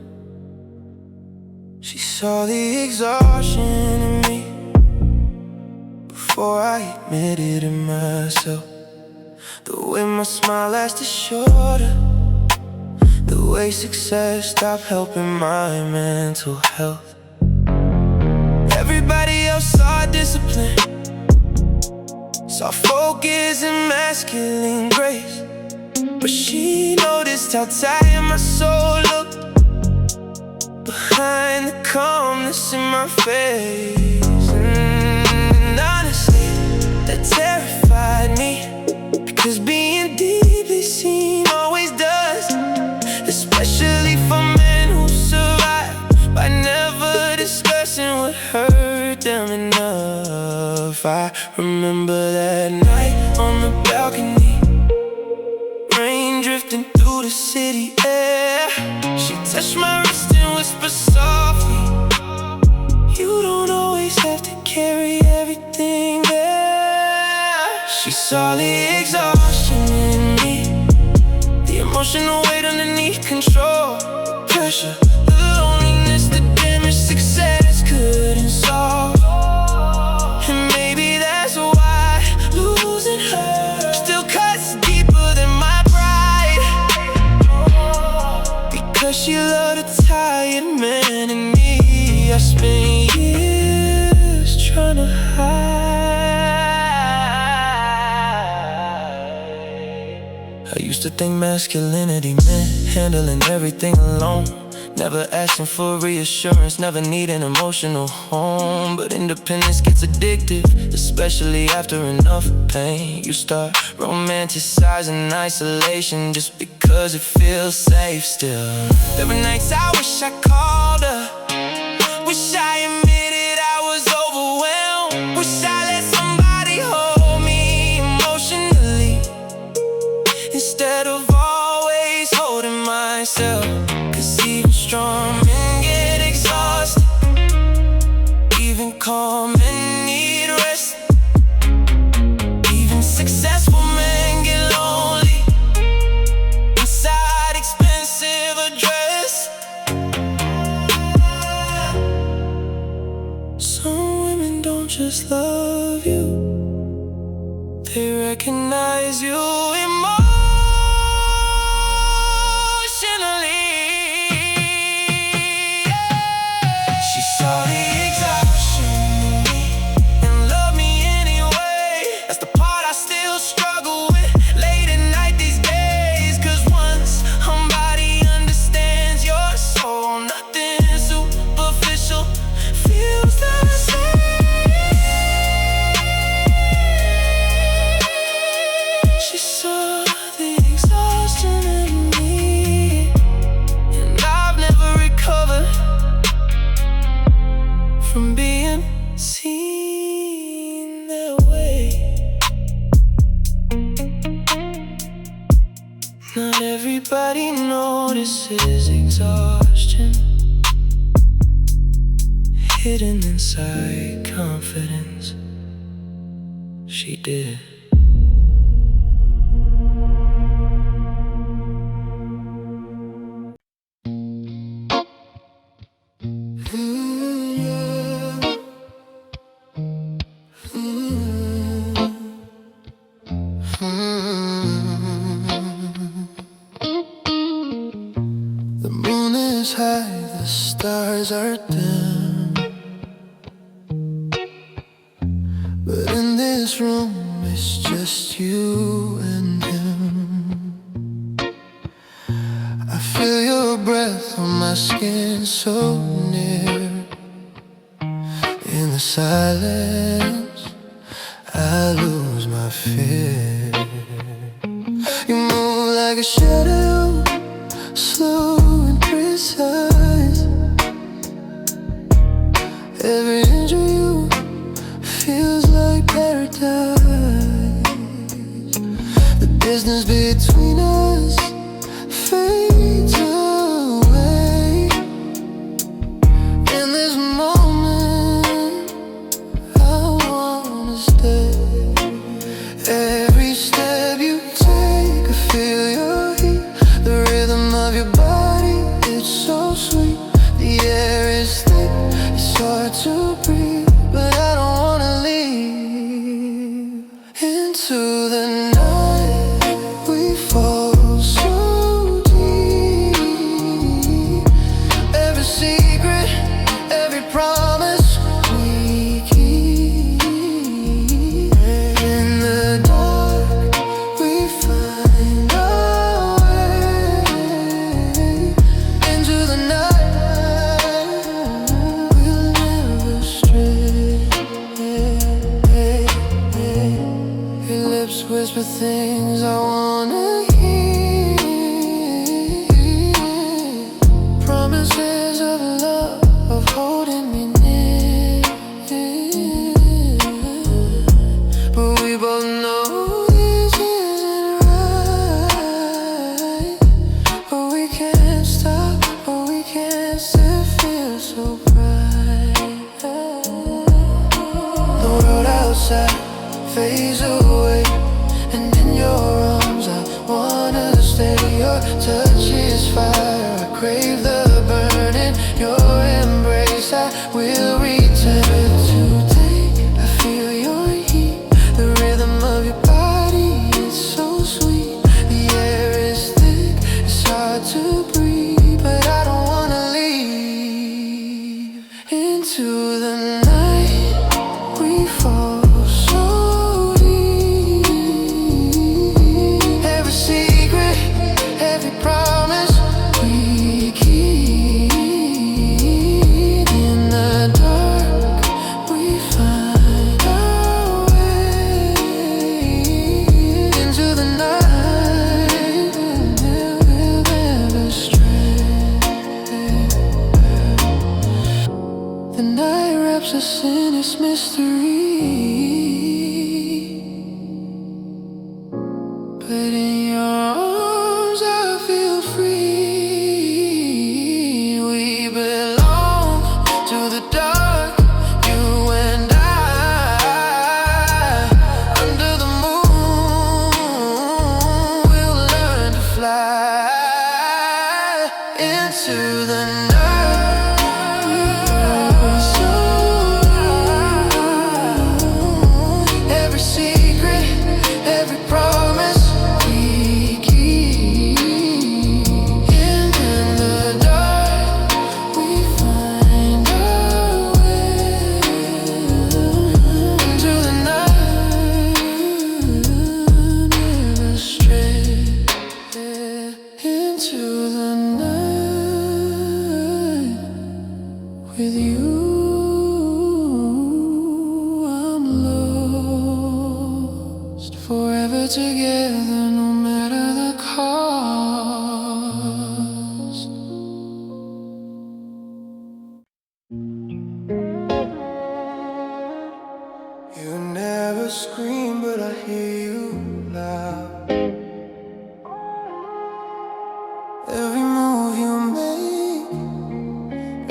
A: She saw the exhaustion in me before I admitted it myself. The way my smile lasted shorter, the way success stopped helping my mental health. Everybody else saw discipline, saw focus and masculine grace, but she noticed how tired my soul looked behind the calmness in my face. And honestly, that terrified me, because being deeply seen always does, especially for men who survive by never discussing what hurt them enough. I remember that night on the balcony, rain drifting through the city air. She touched my wrist and whispered softly, you don't always have to carry everything there. She saw the exhaustion in me, the emotional weight underneath control, pressure, the loneliness that damaged success couldn't solve. And maybe that's why losing her still cuts deeper than my pride, because she loved a tired man in me. I spent years trying to hide. I used to think masculinity meant handling everything alone, never asking for reassurance, never needing an emotional home. But independence gets addictive, especially after enough pain. You start romanticizing isolation just because it feels safe still. There were nights I wish I called her, wish I admitted I was overwhelmed, wish I let somebody hold me emotionally instead of always holding myself. Cause even strong men get exhausted, even calm men need rest, even successful men get lonely inside expensive address. Some women don't just love you, they recognize you emotionally. She saw the exhaustion in me and loved me anyway. That's the part I still struggle with late at night these days. Cause once somebody understands your soul, nothing superficial feels the same. She saw the exhaustion in me, and I've never recovered from being seen that way. Not everybody notices exhaustion hidden inside confidence. She did. The moon is high, the stars are dim, but in this room it's just you and him. I feel your breath on my skin so near. In the silence I lose my fear. You move like a shadow, slow and precise. Every inch of you feels like paradise. The distance between us fades away. In this moment I want Your touch is fire, I crave the burning. Your embrace, I will return to. I feel your heat, the rhythm of your body, it's so sweet. The air is thick, it's hard to breathe, but I don't wanna leave. Into the night, we fall so deep. Every secret, every promise we keep. In the dark, we find our way. Into the night, we'll never stray. The night wraps us in its mystery, but in your arms I feel free. We belong to the dark, you and I. Under the moon, we'll learn to fly. Into the night. Every secret, every promise we keep. In the dark, we find our way. Into the night, never stray. Into the night, with you I'm lost. Forever together, no matter the cost. You never scream, but I hear you loud. Every move you make,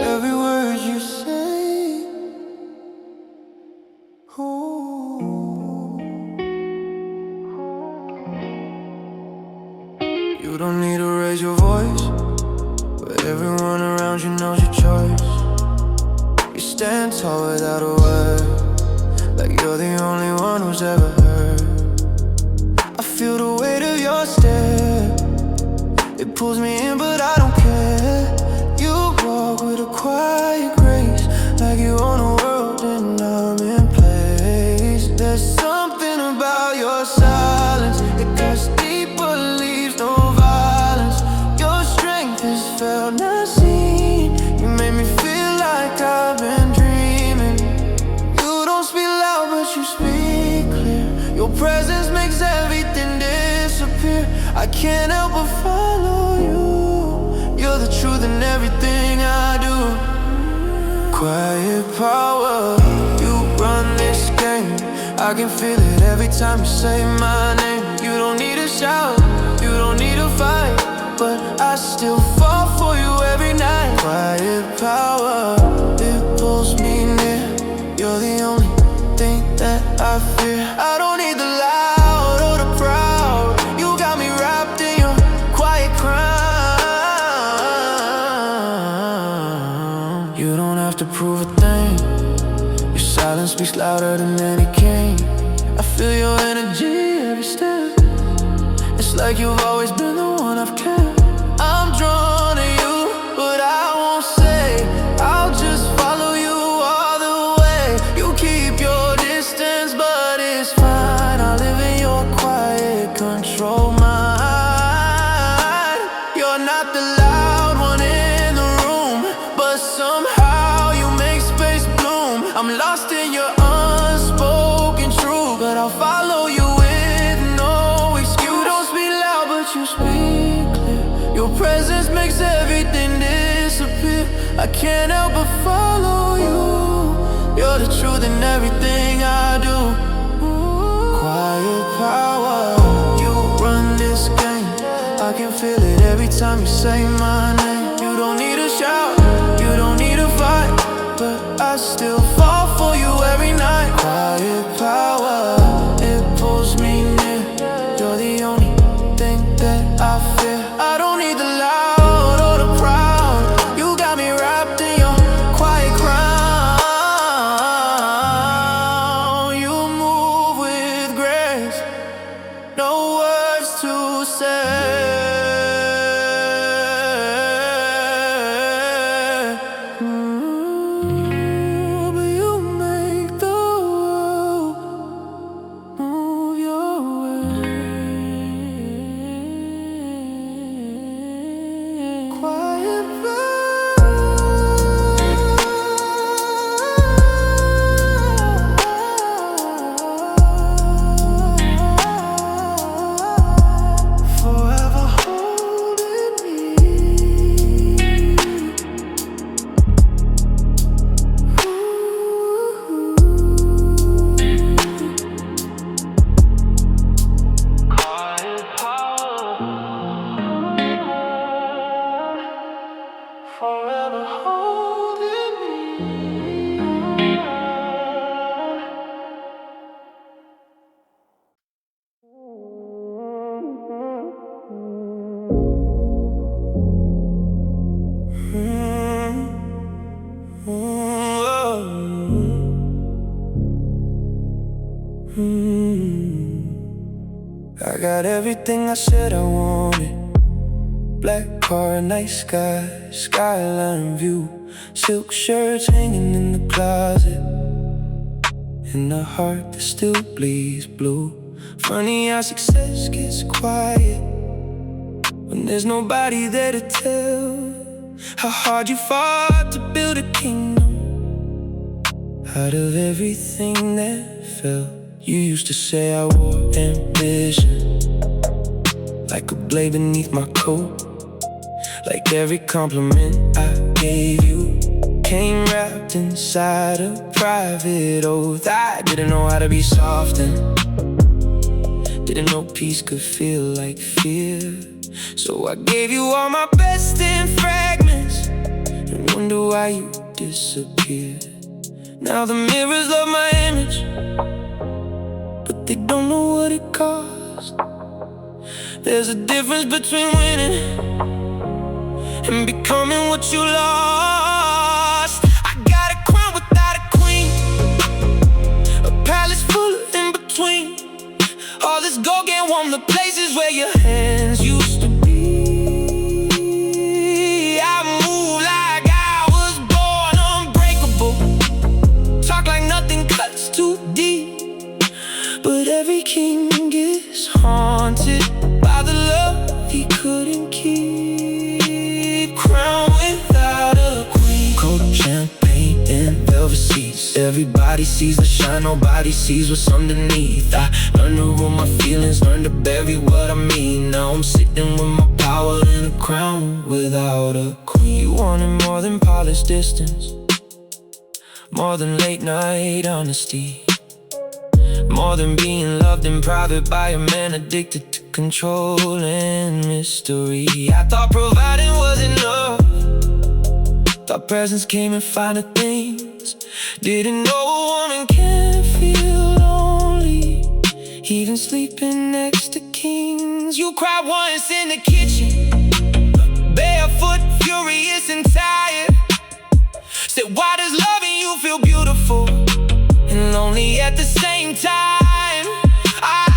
A: every word you say. Ooh. You don't need to raise your voice, but everyone around you knows your choice. You stand tall without a word, like you're the only one who's ever heard. I feel the weight of your stare, it pulls me in but I don't care. You walk with a quiet grace, like you own a world and I'm in place. There's something about your silence, it cuts deep but leaves no violence. Your strength is felt, not seen. You make me feel like I've been dreaming. You don't speak loud but you speak clear. Your presence makes everything disappear. I can't help but follow you. You're the truth in everything I do. Quiet power, you run this game. I can feel it every time you say my name. You don't need a shout, you don't need a fight, but I still fall for you every night. Quiet power, it pulls me near. You're the only thing that I fear. I don't need the loud or the proud. You got me wrapped in your quiet crown. You don't have to prove a thing. Your silence speaks louder than any king. I feel your energy every step. It's like you've always been the one I've kept. I'm drawn to you, but I won't say. I'll just follow you all the way. You keep your distance, but it's fine. I live in your quiet control mind. You're not the loud one in the room, but somehow you make space bloom. I'm lost in your unspoken truth, but I'll follow you with no excuse. You don't speak loud, but you speak clear. Your presence makes everything disappear. I can't help but follow you. You're the truth in everything I do. Quiet power, you run this game. I can feel it every time you say my name. You don't need a shout, you don't need a fight, but I still fall for you every night. Quiet power, it pulls me near. You're the only thing that I fear. I got everything I said I wanted. Black car, night sky, skyline view, silk shirts hanging in the closet, and a heart that still bleeds blue. Funny how success gets quiet when there's nobody there to tell how hard you fought to build a kingdom out of everything that fell. You used to say I wore ambition like a blade beneath my coat, like every compliment I gave you came wrapped inside a private oath. I didn't know how to be soft and didn't know peace could feel like fear. So I gave you all my best in fragments and wonder why you disappeared. Now the mirrors love my image, but they don't know what it cost. There's a difference between winning and becoming what you lost. I got a crown without a queen, a palace full of in-between. All this gold can't warm the places where your hands used to be. I move like I was born unbreakable, talk like nothing cuts too deep. But every king gets haunted by the love he couldn't keep. Crown without a queen, cold champagne and velvet seats. Everybody sees the shine, nobody sees what's underneath. I learned to rule my feelings, learned to bury what I mean. Now I'm sitting with my power in a crown without a queen. You wanted more than polished distance, more than late night honesty, more than being loved in private by a man addicted to control and mystery. I thought providing was enough, thought presence came in finer things. Didn't know a woman can feel lonely, even sleeping next to kings. You cried once in the kitchen, barefoot, furious and tired. Said, why does loving you feel beautiful and lonely at the same time? I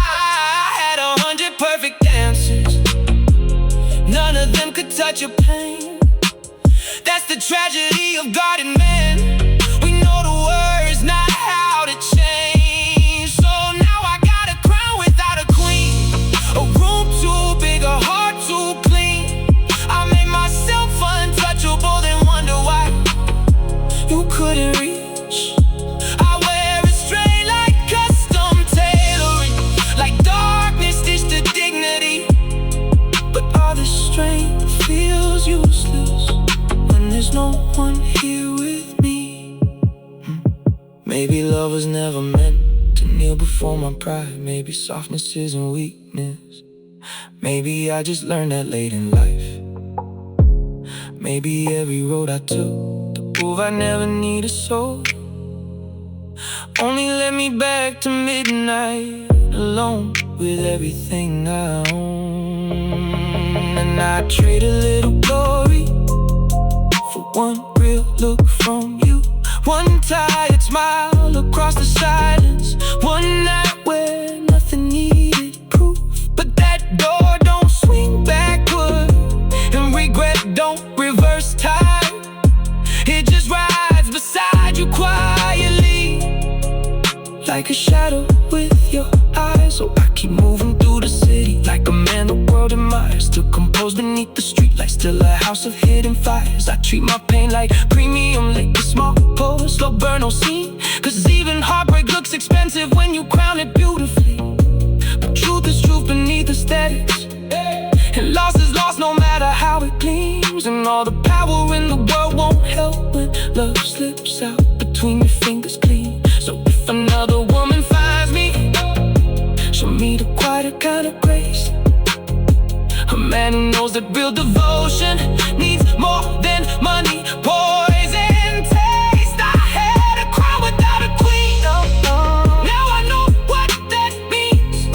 A: had 100 perfect answers, none of them could touch your pain. That's the tragedy of God and man. We know the words, not how to change. So now I got a crown without a queen, a room too big, a heart too clean. I made myself untouchable, then wonder why you couldn't reach. I wear it straight like custom tailoring, like darkness stitched to dignity. But all this strength feels useless when there's no one here with me. Maybe love was never meant to kneel before my pride. Maybe softness isn't weakness. Maybe I just learned that late in life. Maybe every road I took to prove I never need a soul only led me back to midnight, alone with everything I own. And I trade a little glory for one real look from you, one tired smile across the silence, one night where nothing needed proof. But that door don't swing backward, and regret don't reverse time. It just rides beside you quietly, like a shadow with your eyes. So I keep moving through the city like a man the world admires, still composed beneath the streetlights, still a house of hidden fires. I treat my pain like premium liquor, small pour, slow burn, no scene. Cause even heartbreak looks expensive when you crown it beautifully. But truth is truth beneath aesthetics, and loss is lost no matter how it gleams. And all the power in the world won't help when love slips out between your fingers clean. So if another woman finds me, show me the quieter kind of grace, a man who knows that real devotion needs more than money, poison taste. I had a crown without a queen, now I know what that means.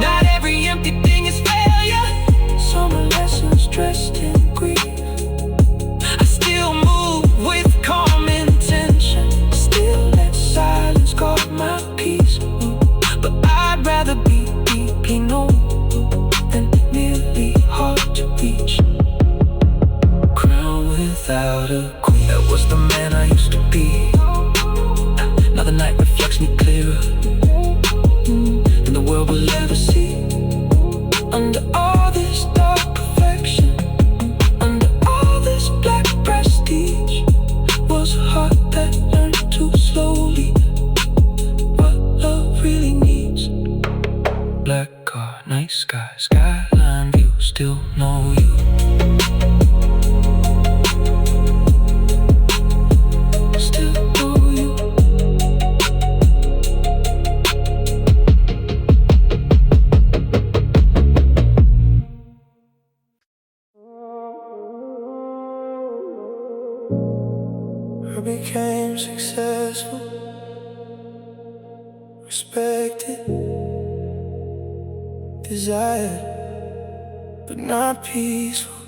A: Not every empty thing is failure, some lessons dressed in grief. I still move with calm intention, still let silence guard my peace. But I'd rather be deeply known know you. Still know you. I became successful, respected, desired, but not peaceful.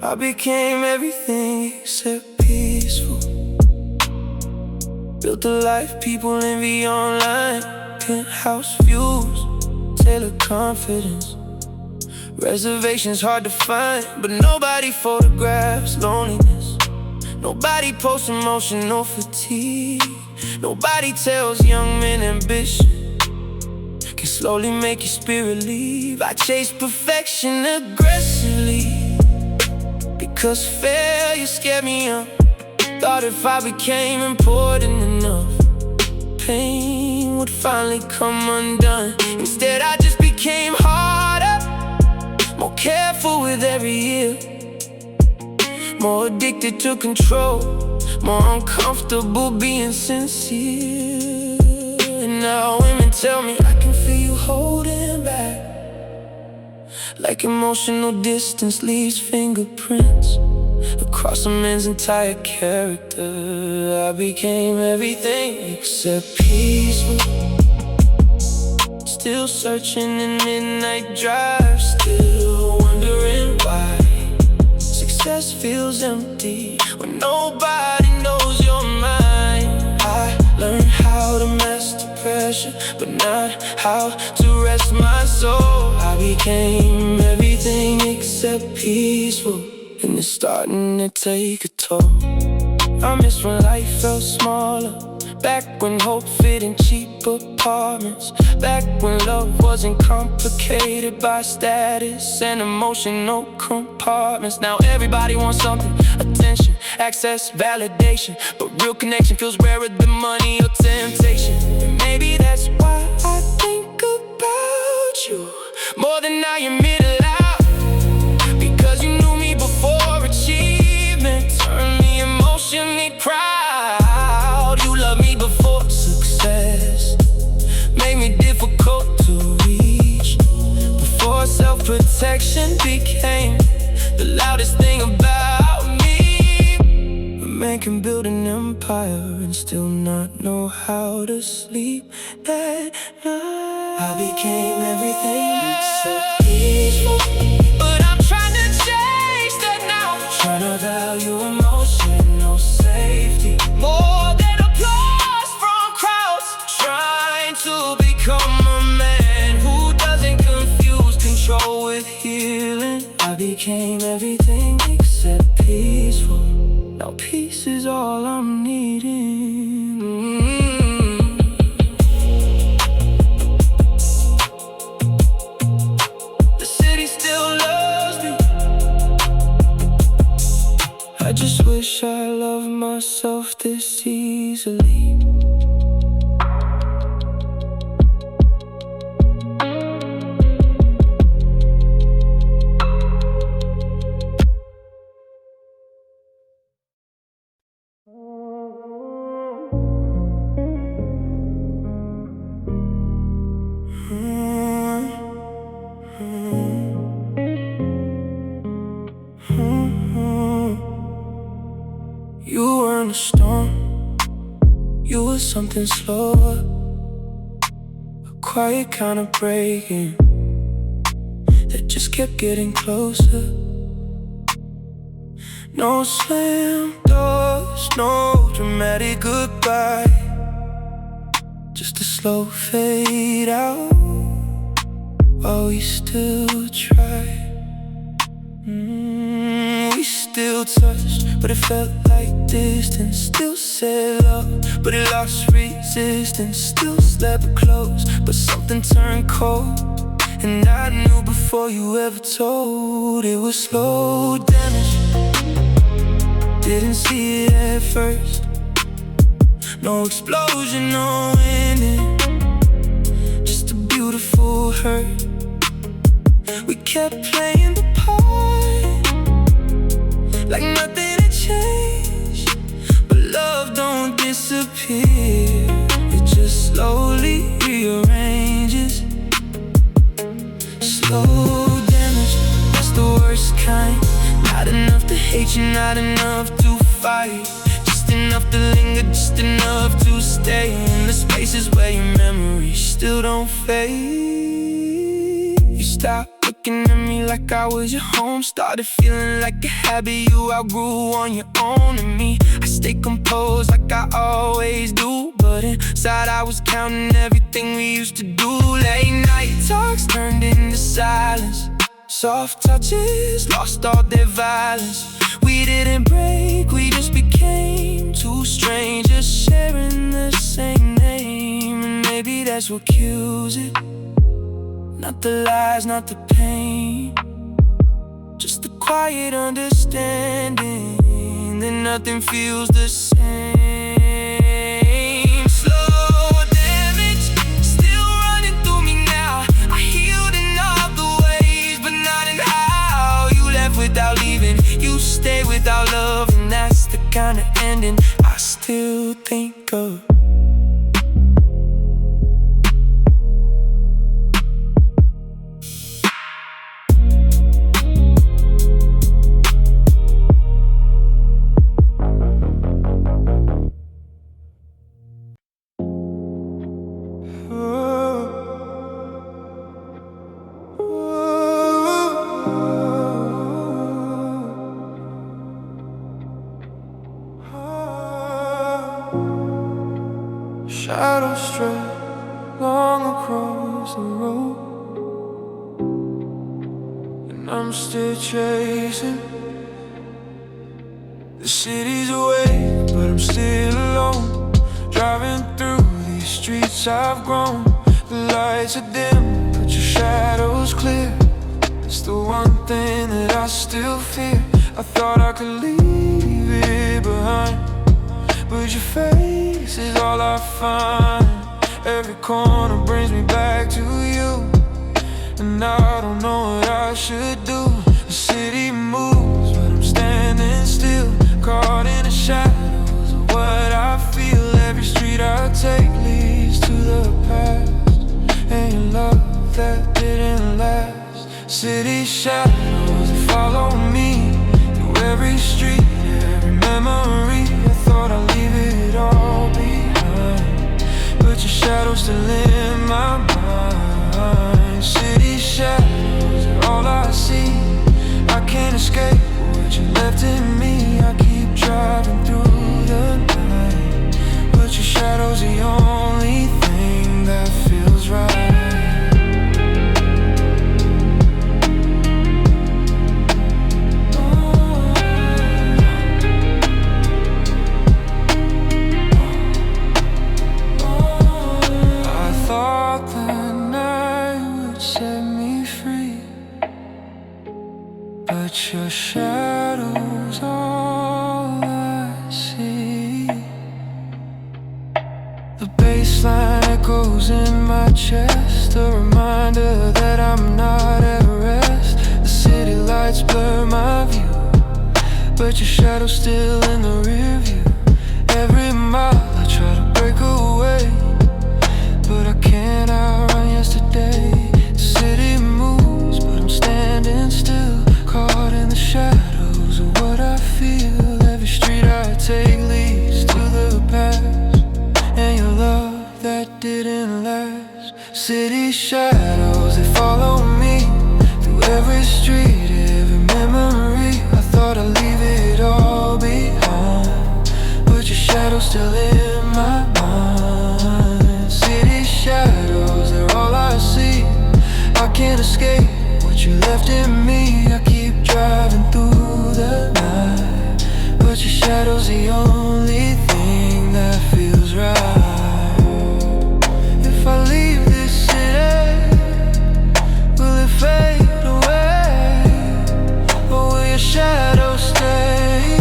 A: I became everything except peaceful. Built a life people envy online. Penthouse views, tailored confidence. Reservations hard to find, but nobody photographs loneliness. Nobody posts emotional fatigue. Nobody tells young men ambition can slowly make your spirit leave. I chase perfection aggressively because failure scared me up. Thought if I became important enough, pain would finally come undone. Instead I just became harder, more careful with every year, more addicted to control, more uncomfortable being sincere. And now women tell me I can feel you holding back, like emotional distance leaves fingerprints across a man's entire character. I became everything except peaceful. Still searching in midnight drives, still wondering why success feels empty when nobody knows your mind. I learned how to master pressure, but not how to rest my soul. I became everything except peaceful, and it's starting to take a toll. I miss when life felt smaller, back when hope fit in cheap apartments, back when love wasn't complicated by status and emotional compartments. Now everybody wants something, attention, access, validation, but real connection feels rarer than money or temptation. And maybe that's why I think about you more than I admit aloud, because you knew me before achievement turned me emotionally proud. You loved me before success made me difficult to reach, before self-protection became the loudest thing about me. A man can build an empire and still not know how to sleep at night. I became everything except peaceful, but I'm trying to change that now. Trying to value emotional safety more than applause from crowds. Trying to become a man who doesn't confuse control with healing. I became everything except peaceful. Now peace is all I'm needing. The city still loves me. I just wish I loved myself this easily. You weren't a storm, you were something slower, a quiet kind of breaking that just kept getting closer. No slam doors, no dramatic goodbye, just a slow fade out while we still try. We still touched, but it felt like distance. Still said love, but it lost resistance. Still slept close, but something turned cold. And I knew before you ever told. It was slow damage, Didn't see it at first. No explosion, no ending, just a beautiful hurt. We kept playing the part like nothing had changed. But love don't disappear, it just slowly rearranges. Slow damage, that's the worst kind. Not enough to hate you, not enough to fight. Just enough to linger, just enough to stay in the spaces where your memories still don't fade. You stopped looking at me like I was your home. Started feeling like a habit you outgrew on your own. And me, I stayed composed like I always do, but inside I was counting everything we used to do. Late night talks turned into silence. Soft touches lost all their violence. We didn't break, we just became two strangers sharing the same name. And maybe that's what kills it. Not the lies, not the pain, just the quiet understanding that nothing feels the same. Slow damage, still running through me now. I healed in other ways, but not in how. You left without leaving, you stay without love, and that's the kind of ending I still think of. Shadows stray long across the road, and I'm still chasing. The city's awake, but I'm still alone. Driving through these streets I've grown. The lights are dim, but your shadow's clear. It's the one thing that I still fear. I thought I could leave it behind, but your face is all I find. Every corner brings me back to you, and I don't know what I should do. The city moves, but I'm standing still, caught in the shadows of what I feel. Every street I take leads to the past, and your love that didn't last. City shadows that follow me through every street, every memory. I thought I'd leave it all behind, but your shadow's still in my mind. City shadows are all I see. I can't escape what you left in me. I keep driving through the night, but your shadow's the only thing that feels right. But your shadow's all I see. The bassline echoes in my chest, a reminder that I'm not at rest. The city lights blur my view, but your shadow's still in the rear view. Every mile I try to break away, but I can't outrun yesterday. The city moves, but I'm standing still, caught in the shadows of what I feel. Every street I take leads to the past, and your love that didn't last. City shadows, they follow me through every street, every memory. I thought I'd leave it all behind, but your shadow's still in my mind. City shadows, they're all I see. I can't escape what you left in me. I keep driving through the night, but your shadow's the only thing that feels right. If I leave this city, will it fade away, or will your shadow stay?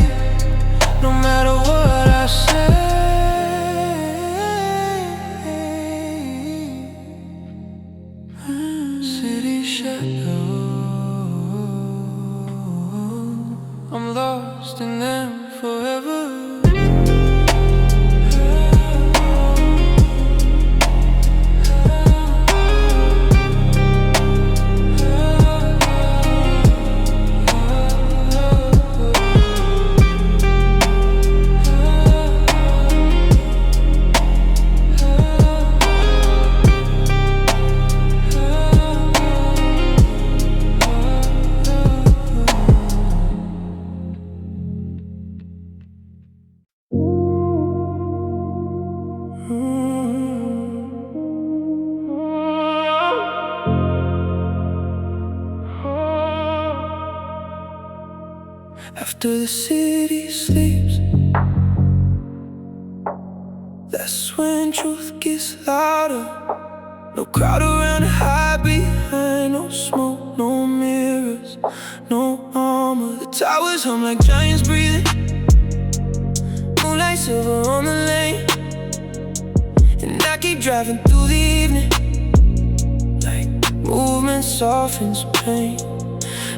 A: After the city sleeps, that's when truth gets louder. No crowd around to hide behind, no smoke, no mirrors, no armor. The towers hum like giants breathing, moonlight silver on the lane. And I keep driving through the evening, like movement softens pain.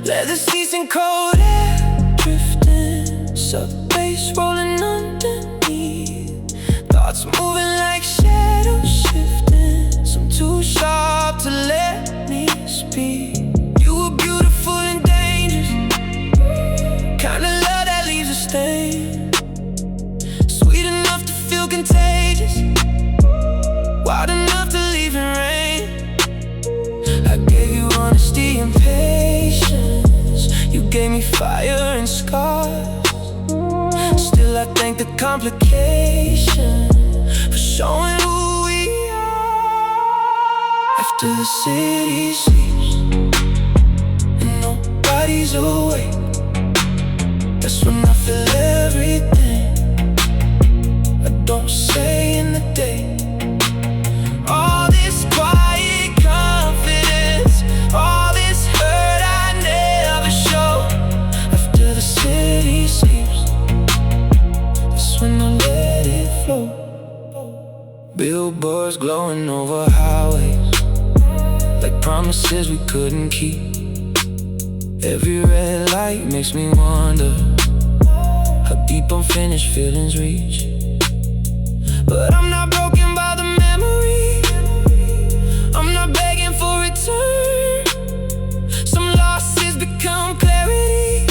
A: Leather seats and cold air drifting, sub bass rolling underneath. Thoughts moving like shadows shifting, some too sharp to let me speak. You were beautiful and dangerous, kind of love that leaves a stain. Sweet enough to feel contagious, wild enough to leave in rain. I gave you honesty and patience, you gave me fire and scars. Still I thank the complication for showing who we are. After the city sleeps and nobody's awake, that's when I feel everything I don't say in the day. All this quiet confidence, all this hurt I never show. After the city sleeps, that's when I let it flow. Billboards glowing over highways, like promises we couldn't keep. Every red light makes me wonder how deep unfinished feelings reach. But I'm not broken by the memory, I'm not begging for return. Some losses become clarity,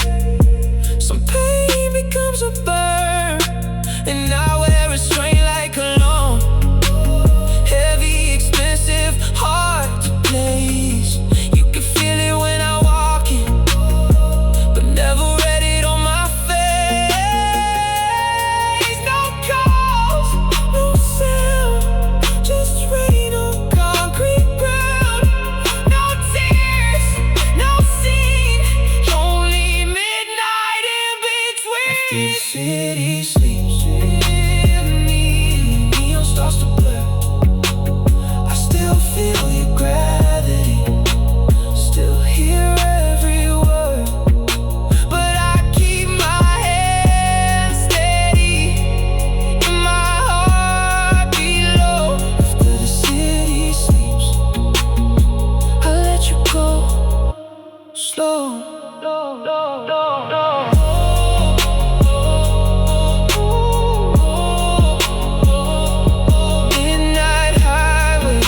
A: some pain becomes a burn. And I wear a strain like cologne, heavy, expensive, hard to place. You can feel it when I walk in, but never read it on my face. No calls, no sound, just rain on concrete ground. No tears, no scene, only midnight in between. After the city sleeps, neon starts to blur. I still feel your gravity, still hear every word. But I keep my head steady and my heart below. After the city sleeps, I let you go slow. Midnight highway,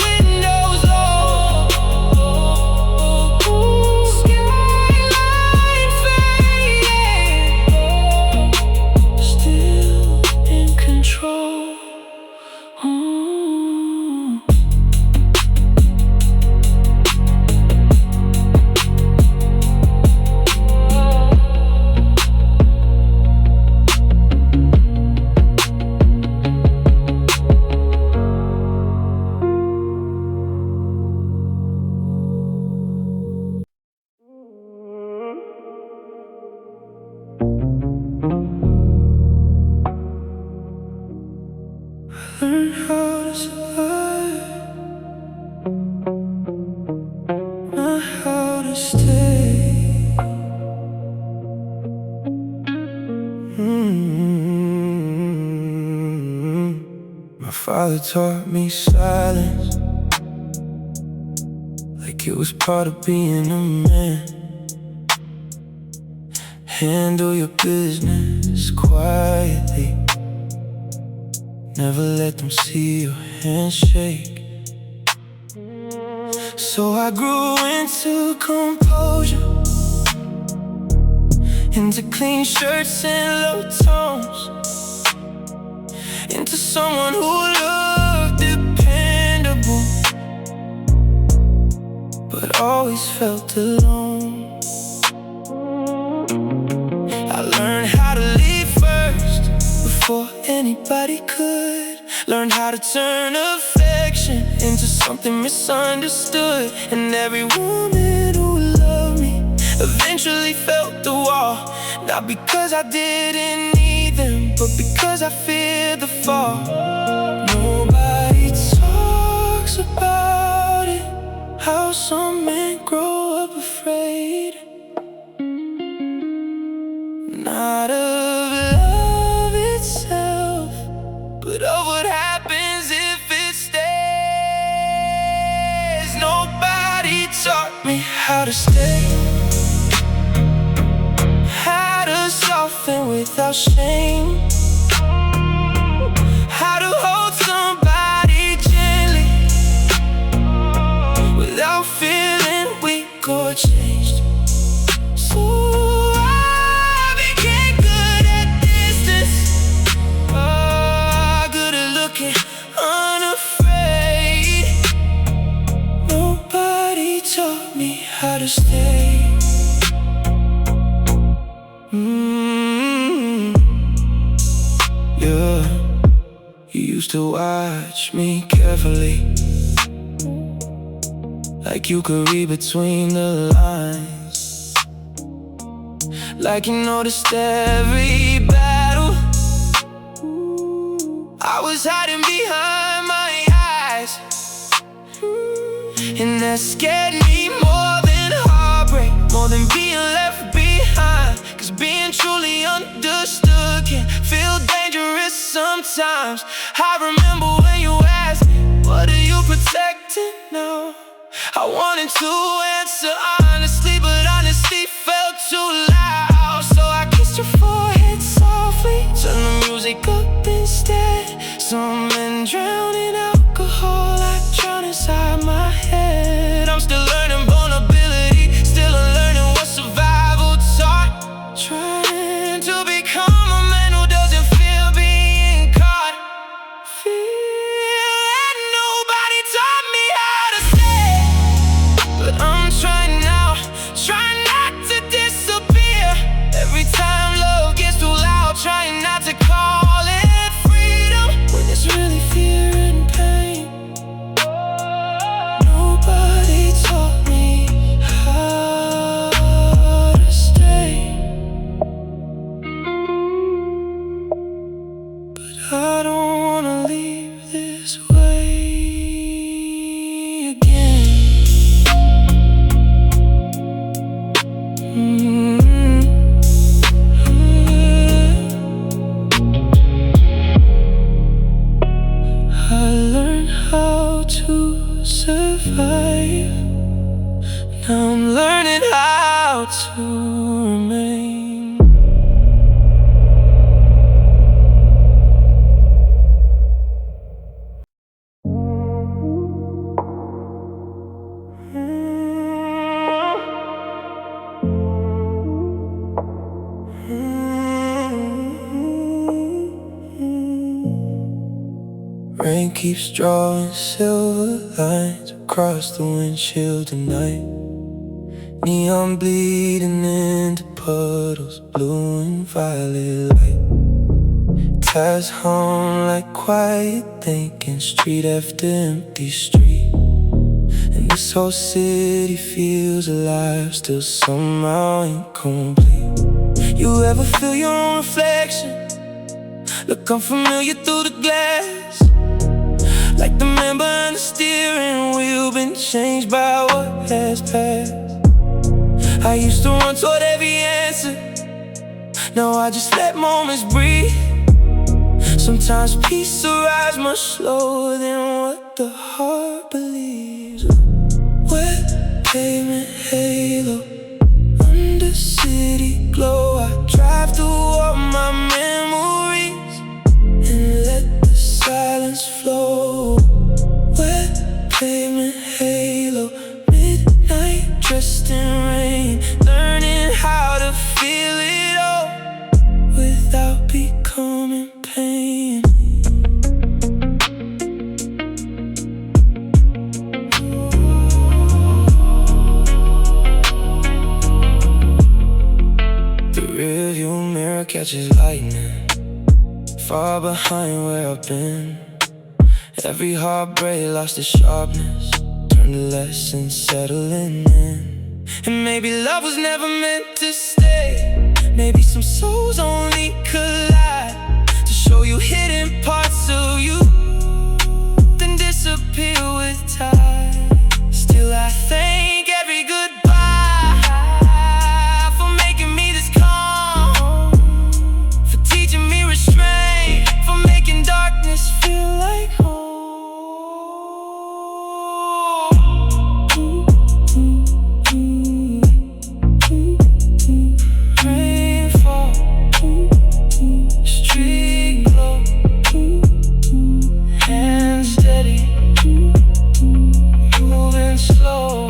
A: windows low, skyline fading, still in control. Learn how to survive, not how to stay. My father taught me silence, like it was part of being a man. Handle your business quietly, never let them see your hands shake. So I grew into composure, into clean shirts and low tones, into someone who looked dependable, but always felt alone. I learned how to leave first before anybody could. Learned how to turn affection into something misunderstood. And every woman who loved me eventually felt the wall. Not because I didn't need them, but because I feared the fall. Nobody talks about it, how some men grow up afraid. Not of love itself, but of what happens if it stays. Nobody taught me how to stay, how to soften without shame, how to hold somebody gently without feeling weak or changed. So I became good at distance, good at looking unafraid. Nobody taught me how to stay. Yeah, you used to watch me carefully, like you could read between the lines, like you noticed every battle I was hiding behind my eyes. And that scared me more than heartbreak, more than being left behind. Cause being truly understood can feel dangerous sometimes. I remember when you asked, what are you protecting now? I wanted to answer honestly, but honesty felt too loud. So I kissed your forehead softly, turned the music up instead. Some men drown in alcohol, I drown inside my head. I'm still learning vulnerability, still unlearning what survival taught. Trying to become a man who doesn't fear being caught. Feel that nobody taught me how to stay, but I'm trying now, trying not to disappear. Every time love gets too loud, trying not to call it freedom when it's really fear and pain. Nobody taught me how to stay, but I don't wanna leave this way again. I learned how to survive, now I'm learning how to remain. Rain keeps drawing silver lines across the windshield tonight. Neon bleeding into puddles, blue and violet light. Ties hum like quiet thinking, street after empty street. And this whole city feels alive, still somehow incomplete. You ever feel your own reflection, look unfamiliar through the glass? Like the man behind the steering wheel, been changed by what has passed. I used to run toward every answer, now I just let moments breathe. Sometimes peace arrives much slower than what the heart believes. Wet pavement halo, under city glow, I drive through all my memories and let the silence flow. Wet pavement halo, midnight dressed in rain, learning how to feel it all without becoming pain. The rearview mirror catches lightning, far behind where I've been. Every heartbreak lost its sharpness, turned to lessons settling in. And maybe love was never meant to stay. Maybe some souls only collide to show you hidden parts of you, then disappear with time. Still I thank every goodbye for making me this calm, for teaching me restraint, for making darkness feel like home. Rainfall, street glow, hands steady, moving slow.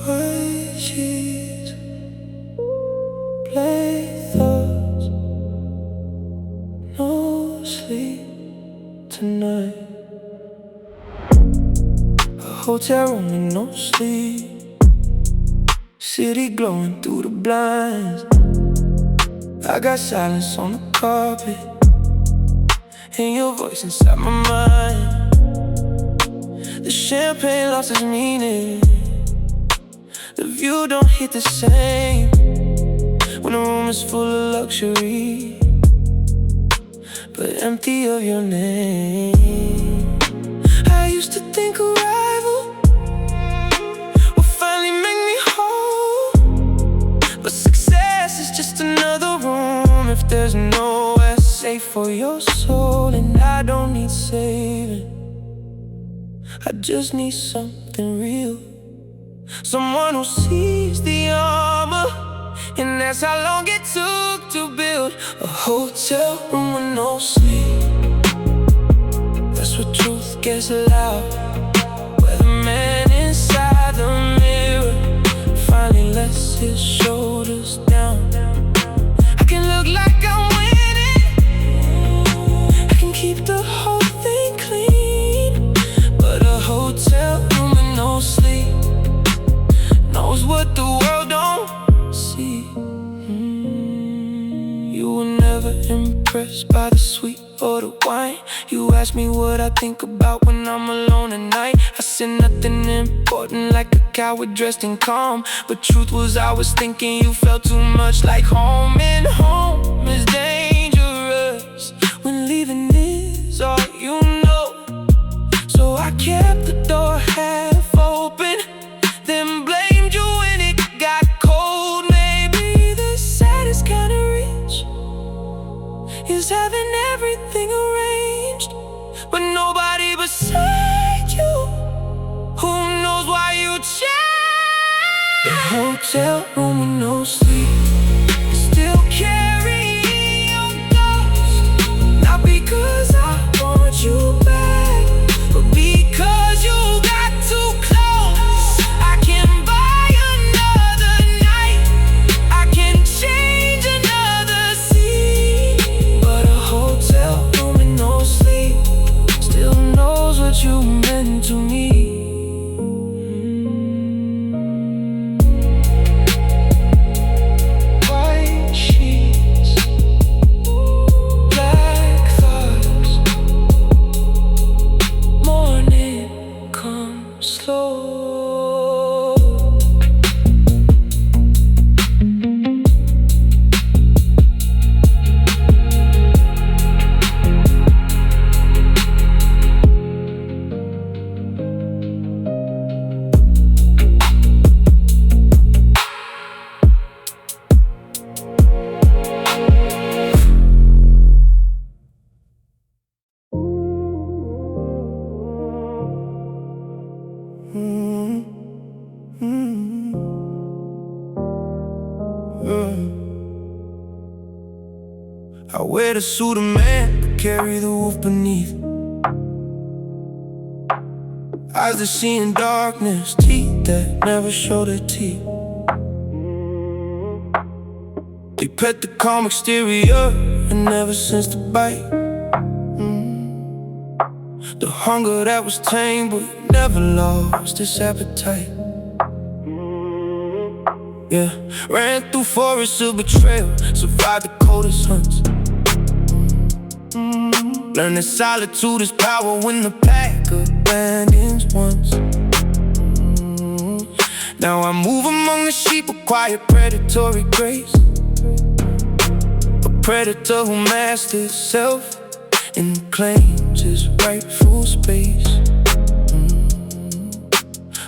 A: Wishes, play thoughts, no sleep tonight. A hotel room with no sleep, city glowing through the blinds. I got silence on the carpet, and your voice inside my mind. The champagne lost its meaning, the view don't hit the same when the room is full of luxury, but empty of your name. I used to think arrival would finally make me whole, but success is just another room if there's nowhere safe for your soul. And I don't need saving, I just need something real, someone who sees the armor, and that's how long it took to build a hotel room with no sleep. That's where truth gets loud, where the man inside the mirror finally lets his shoulders down. I can look like I'm winning, I can keep the whole thing clean, but a hotel room with no sleep knows what the world don't see. You were never impressed by the sweet or the wine. You ask me what I think about when I'm alone at night. I said nothing important, like a coward dressed in calm. But truth was I was thinking you felt too much like home, and home is dangerous when leaving is all you know. So I kept the door half open, then blamed you when it got cold. Maybe the saddest kind of rich is having everything arranged, but nobody beside you who knows why you changed. The hotel room with no sleep, still carrying your ghost, not because I want you back, but because you got too close. I can buy another night, I can change another scene, but a hotel room with no sleep still knows what you meant to me. White sheets, black thoughts, morning comes slow. I wear the suit of man, carry the wolf beneath. Eyes that see in darkness, teeth that never show their teeth. They pet the calm exterior and never sense the bite. The hunger that was tamed but never lost its appetite. Yeah, ran through forests of betrayal, survived the coldest hunts. Learned that solitude is power when the pack abandons once. Now I move among the sheep with quiet predatory grace. A predator who masters self and claims his rightful space.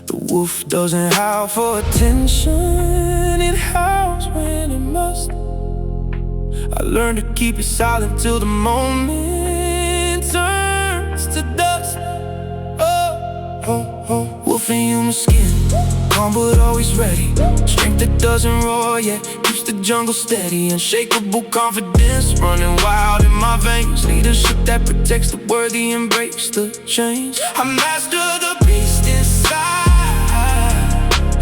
A: The wolf doesn't howl for attention, it howls when it must. I learned to keep it silent till the moment turns to dust. Wolf in human skin, calm but always ready. Strength that doesn't roar yet keeps the jungle steady. Unshakable confidence running wild in my veins. Leadership that protects the worthy and breaks the chains. I master the beast inside,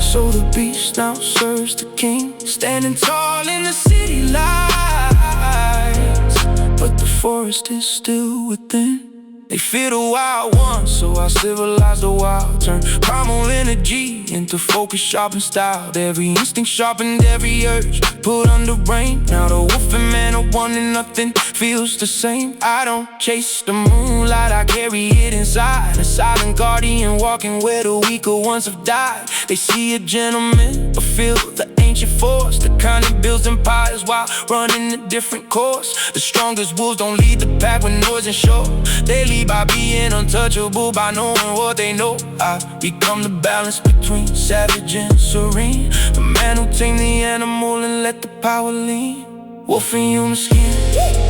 A: so the beast now serves the king. Standing tall in the city lights, but the forest is still within. They fear the wild ones, so I civilize the wild. Turn primal energy into focus, sharpened style. Every instinct sharpened, every urge put under rein. Now the wolf and man are one and nothing feels the same. I don't chase the moonlight, I carry it inside. A silent guardian walking where the weaker ones have died. They see a gentleman, but feel the ancient force. The kind that builds empires while running a different course. The strongest wolves don't lead the pack with noise and show. They lead by being untouchable, by knowing what they know. I become the balance between savage and serene. The man who tamed the animal and let the power lean. Wolf in human skin,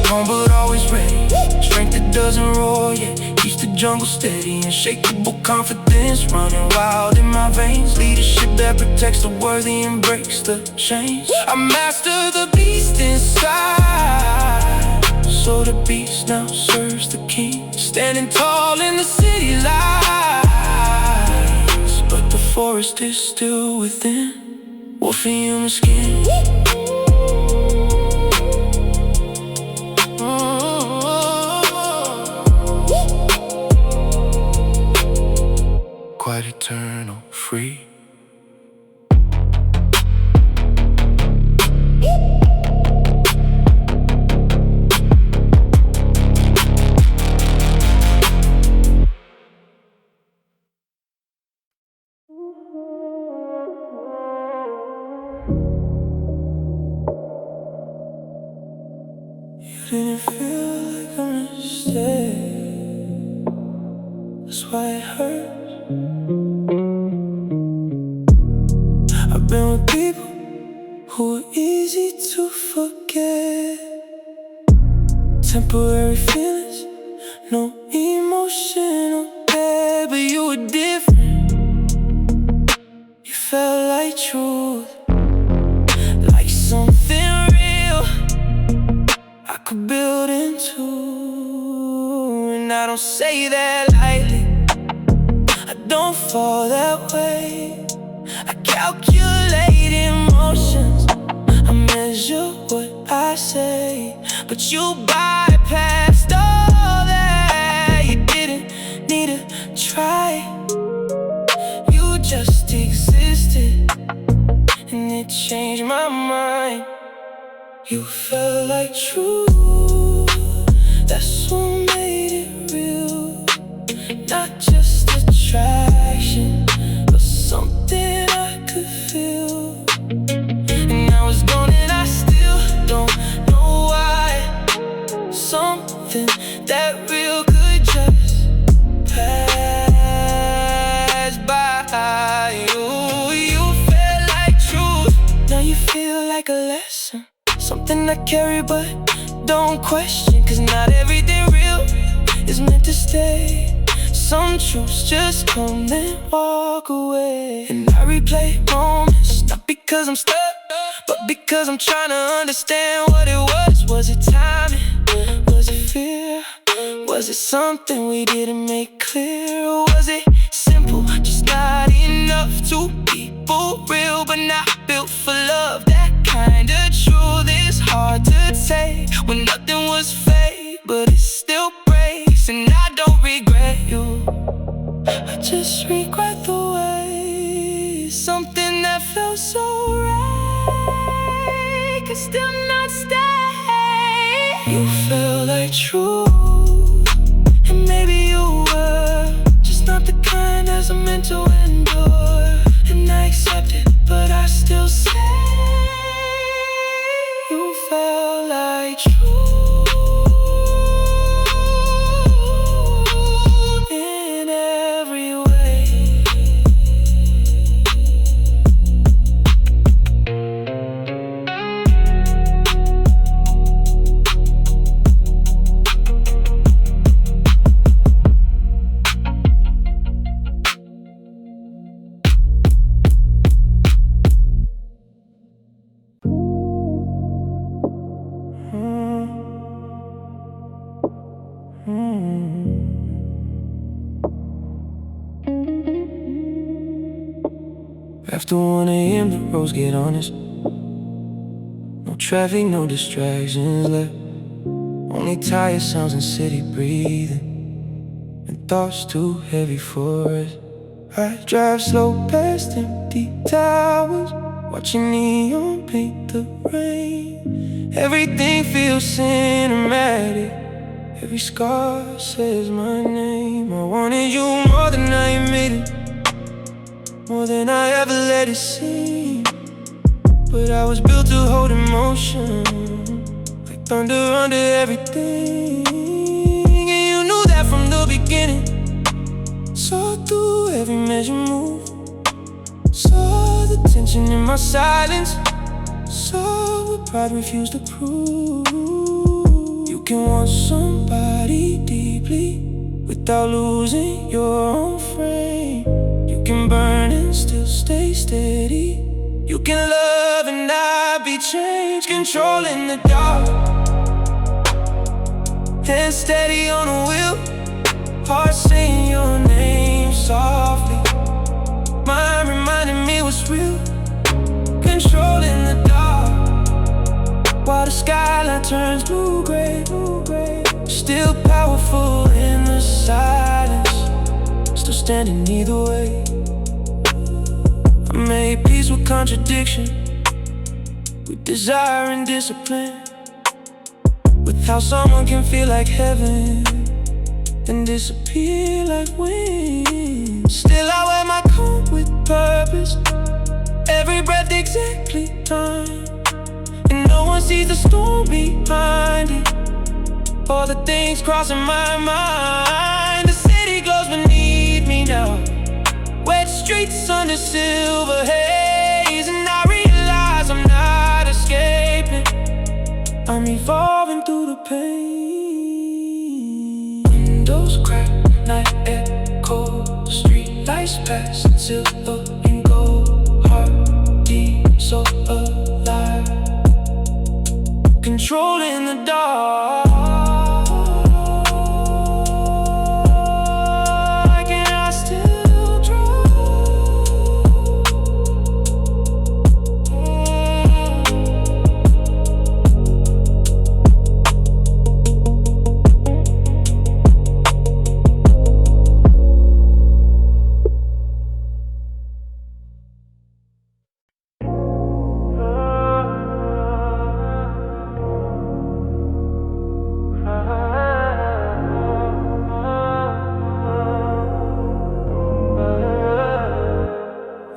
A: calm but always ready. Strength that doesn't roar yet keeps the jungle steady. Unshakable confidence running wild in my veins. Leadership that protects the worthy and breaks the chains. I master the beast inside, so the beast now serves the king. Standing tall in the city lights, but the forest is still within. Wolf in human skin. Quite eternal, free. You didn't feel like a mistake, that's why it hurts. I've been with people who are easy to forget. Temporary feelings, no emotional debt. But you were different, you felt like truth, like something real I could build into. And I don't say that lightly, I don't fall that way. I calculate emotions, I measure what I say. But you bypassed all that, you didn't need to try. You just existed, and it changed my mind. You felt like truth, that's what made it real. Not just attraction, but something I could feel. And I was gone and I still don't know why. Something that real could just pass by. You felt like truth, now you feel like a lesson. Something I carry but don't question. Cause not everything real is meant to stay. Some truths just come then walk away. And I replay moments, not because I'm stuck, but because I'm trying to understand what it was. Was it timing? Was it fear? Was it something we didn't make clear? Or was it simple, just not enough to keep for real, but not built for love? That kind of truth is hard to take when nothing was fake, but it still breaks. And I don't regret you, I just regret the way something that felt so right could still not stay. You felt like truth, and maybe you were just not the kind that's meant to endure. And I accept it, but I still say you felt like truth in every way. After 1 a.m. the roads get honest. No traffic, no distractions left. Only tired sounds and city breathing, and thoughts too heavy for us. I drive slow past empty towers, watching neon paint the rain. Everything feels cinematic, every scar says my name. I wanted you more than I admitted, more than I ever let it seem. But I was built to hold emotion, like thunder under everything. And you knew that from the beginning. Saw through every measured move, saw the tension in my silence, saw what pride refused to prove. You can want somebody deeply without losing your own frame. You can burn and still stay steady. You can love and not be changed. Controlling the dark, hands steady on the wheel, heart saying your name softly, mind reminding me what's real. Controlling the dark, while the skyline turns blue-gray. Still powerful in the silence, still standing either way. I made peace with contradiction, with desire and discipline, with how someone can feel like heaven, then disappear like wind. Still I wear my coat with purpose, every breath exactly timed, and no one sees the storm behind it, all the things crossing my mind. The city glows beneath me now, wet streets under silver haze, and I realize I'm not escaping, I'm evolving through the pain. Windows crack, night echo, street lights pass, silver and gold, heart deep, so alive, controlling the dark.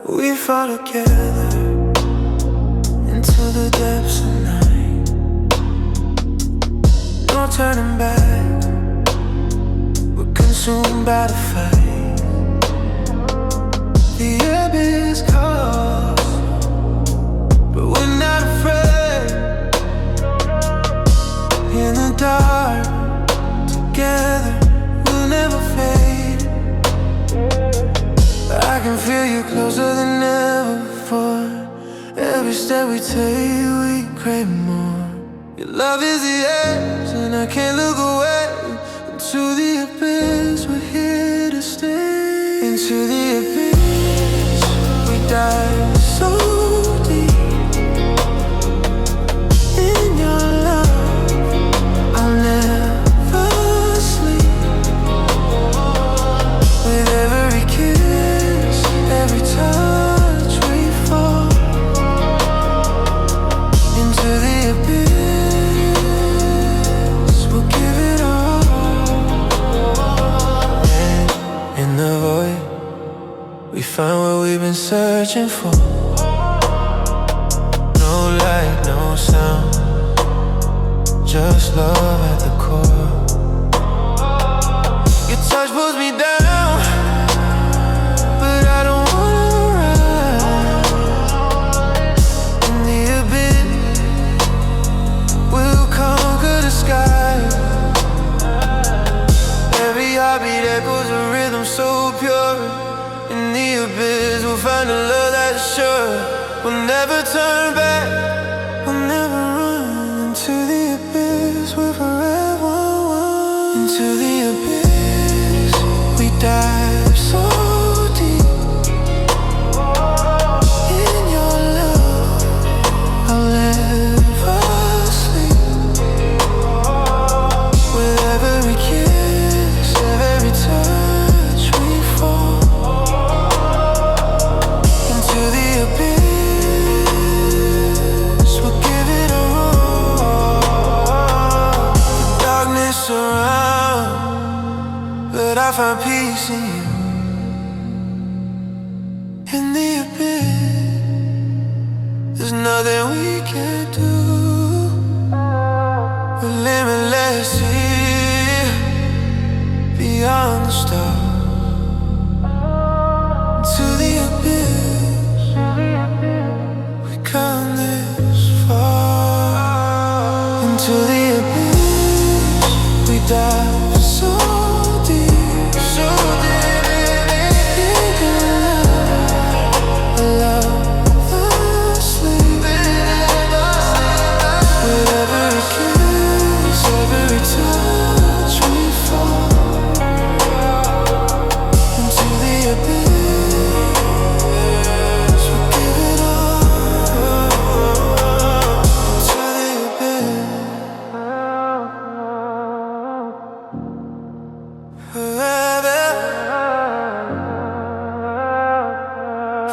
A: We fall together into the depths of night, no turning back, we're consumed by the fight. The abyss calls, but we're not afraid. In the dark, together, we'll never fade. I can feel you closer than ever before. Every step we take, we crave more. Your love is the edge, and I can't look away. To the abyss, we're here to stay. Into the abyss, we dive so deep. In your love, I'll never sleep. With every kiss, every touch, we fall into the abyss. We'll give it all. And in the void, we find what we've been searching for. No light, no sound, just love at the core. Your touch pulls me down, but I don't wanna ride. In the abyss, we'll conquer the sky. Every heartbeat echoes a rhythm so pure. In the abyss, we'll find a love that's sure. We'll never turn back, we'll never run. Into the abyss, we're forever one. Into the abyss, we dive so deep. In your love, I'll never sleep. With every kiss, every touch, we fall into the abyss. We'll give it all. Darkness around, but I find peace in you. In the abyss, there's nothing we can't do. We're limitless here, beyond the stars. To the abyss, we come this far. Into the abyss, we dive so deep, so deep. In your love, a love asleep. With every kiss, every touch, we fall into the abyss. We'll give it all to the abyss. Forever,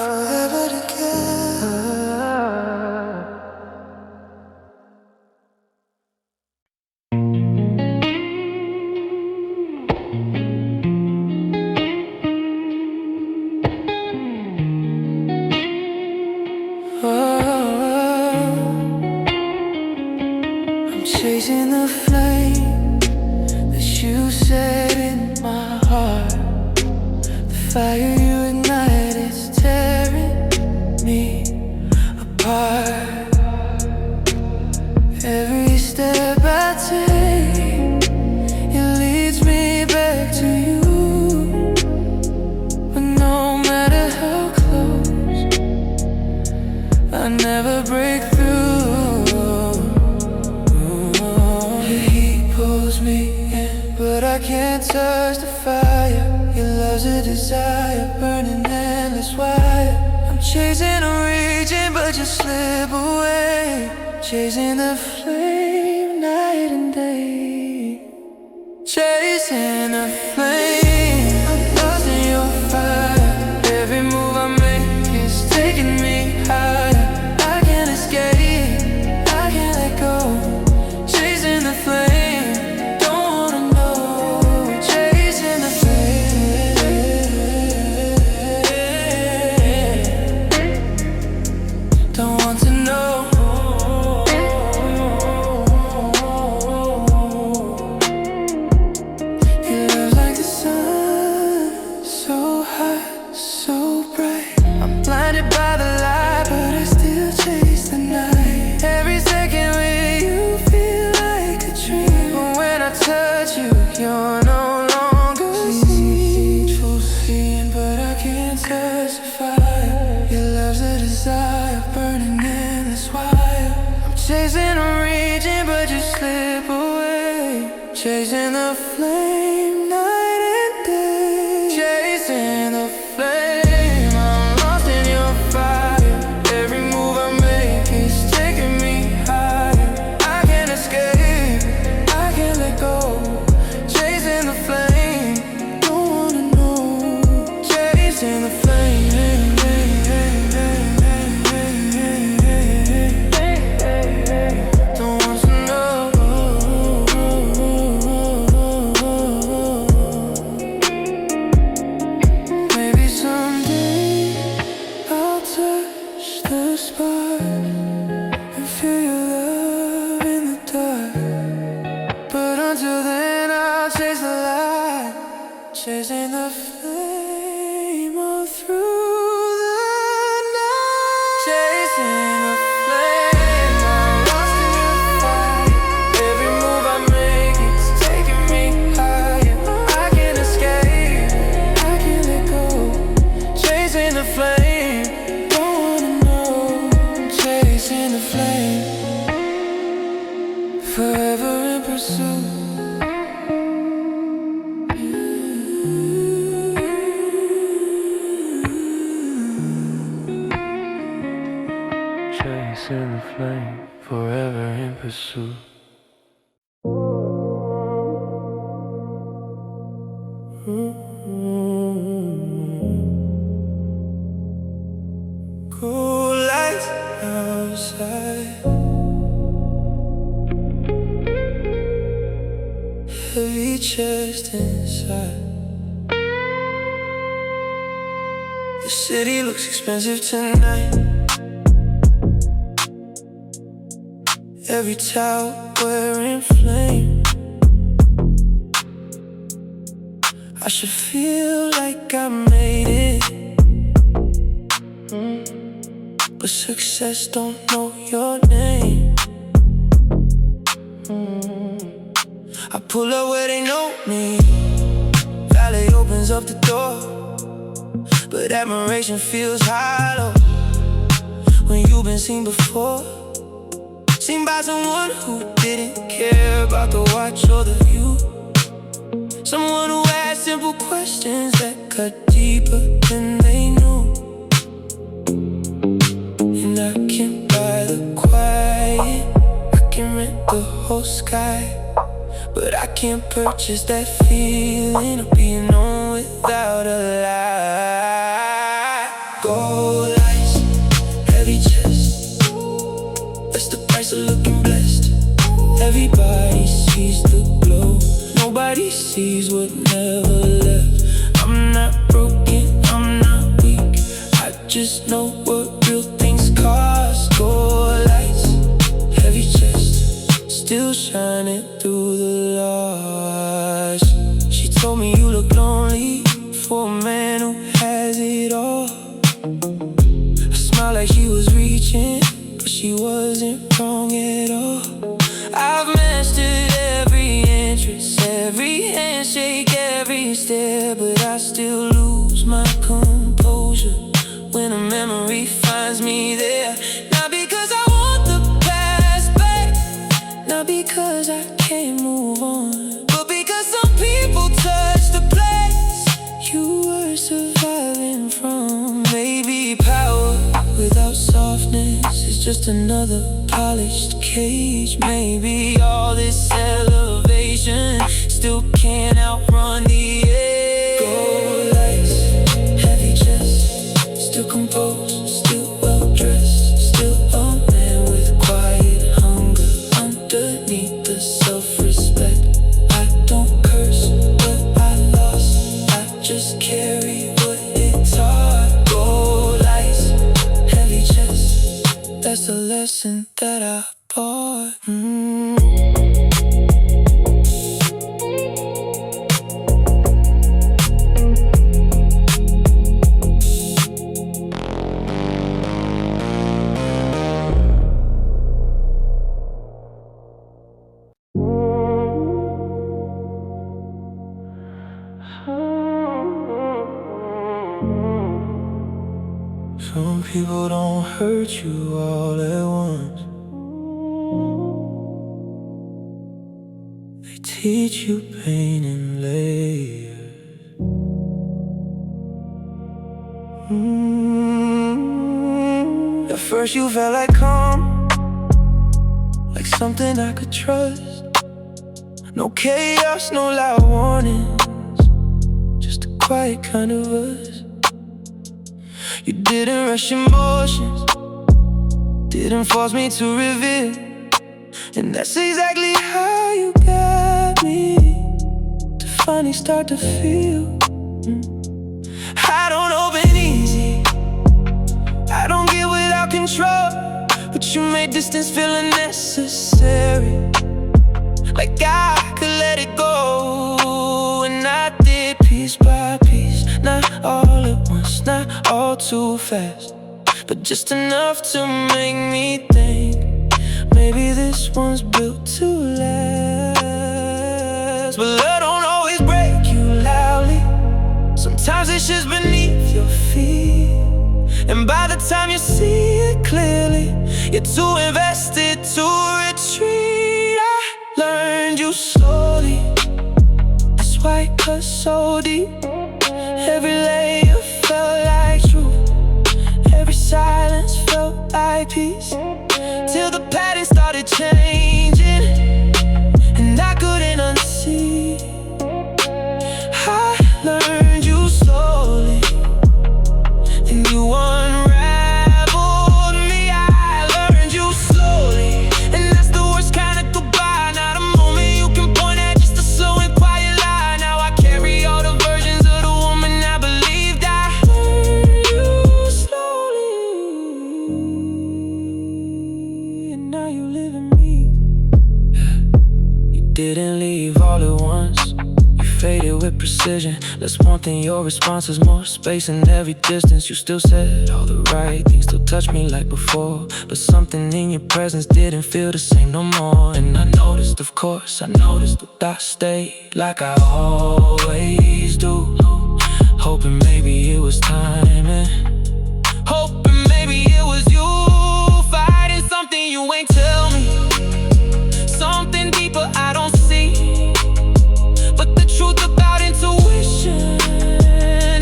A: forever together. I'm chasing the flame that you set in my heart. The fire you ignite is tearing me apart. Every step I take, it leads me back to you. But no matter how close, I never break through. The heat pulls me in, but I can't touch the fire. Your love's a desire, burning endless wire. I'm chasing a region, but you slip away. Chasing the flame night and day. Chasing the flame, I'm lost in your fire. Every move I make is taking me higher. I can't escape, I can't let go. Chasing the flame, don't wanna know. Chasing the flame, don't want to know. Your love's like the sun, so hot, so bright. I'm blinded by the light, but I still chase the night. Every second with you feel like a dream. But when I touch you, you're no longer peaceful seeing, but I can't touch the fire. Your love's a desire, burning endless wire. I'm chasing a region, but you slip away. chasing the flame night and day, chasing the flame. I'm lost in your fire. Every move I make is taking me higher. I can't escape, I can't let go. Chasing the flame, don't wanna know. Chasing the flame. Chasing the flame all through the night. Chasing the flame, I'm lost in your fire. Every move I make, it's taking me higher. I can't escape, I can't let go. Chasing the flame, don't wanna know. Chasing the flame, forever in pursuit. Chasing the flame, forever in pursuit. Cool lights outside, heavy chest inside. The city looks expensive tonight. Every towel wearing flame. I should feel like I made it, but success don't know your name. I pull up where they know me. Valet opens up the door, but admiration feels hollow when you've been seen before. Seen by someone who didn't care about the watch or the view. Someone who asked simple questions that cut deeper than they knew. And I can buy the quiet, I can rent the whole sky, but I can't purchase that feeling of being known without a lie. Gold lights, heavy chest, that's the price of looking blessed. Everybody sees the glow, nobody sees what never left. I'm not broken, I'm not weak, I just know what real things cost. Gold lights, heavy chest, still shining through the loss. She told me you look lonely for a man who has it all. I smiled like she was reaching, but she wasn't wrong at all. I've mastered every entrance, every handshake, every stare, but I still lose my composure when a memory finds me there. Not because I want the past back, not because I can't move on, but because some people touch the place you were surviving from. Maybe power without softness is just another polished cage. Maybe all this elevation still can't outrun the edge. Gold lights, heavy chest, still composed, still well-dressed, still a man with quiet hunger underneath the self-respect. I don't curse what I lost, I just carry what it taught. Gold lights, heavy chest, that's the lesson that I bought. Some people don't hurt you all at once. They teach you pain in layers. At first you felt like calm, like something I could trust. No chaos, no loud warnings, just a quiet kind of us. You didn't rush emotions, didn't force me to reveal, and that's exactly how you got me to finally start to feel. I don't open easy, I don't get without control, but you made distance feel unnecessary, like I could let it go. And I did piece by piece, not all at once, not all too fast, but just enough to make me think maybe this one's built to last. But love don't always break you loudly, sometimes it's just beneath your feet, and by the time you see it clearly, you're too invested to retreat. I learned you slowly, this white cut so deep, every layer felt like truth, every silence felt like peace, till the pattern started changing, and I couldn't unsee. I learned you slowly, and you unraveled me. I learned you slowly, and that's the worst kind of goodbye, not a moment you can point at, just a slow and quiet lie. Now I carry all the versions of the woman I believed. I learned you slowly, and now you live in me. You didn't leave all at once, faded with precision. Less warmth in your responses, more space in every distance. You still said all the right things, still touched me like before, but something in your presence didn't feel the same no more. And I noticed, of course, I noticed that I stayed like I always do, hoping maybe it was timing, hoping maybe it was you fighting something you ain't tell me, something deeper I don't see. But the truth about intuition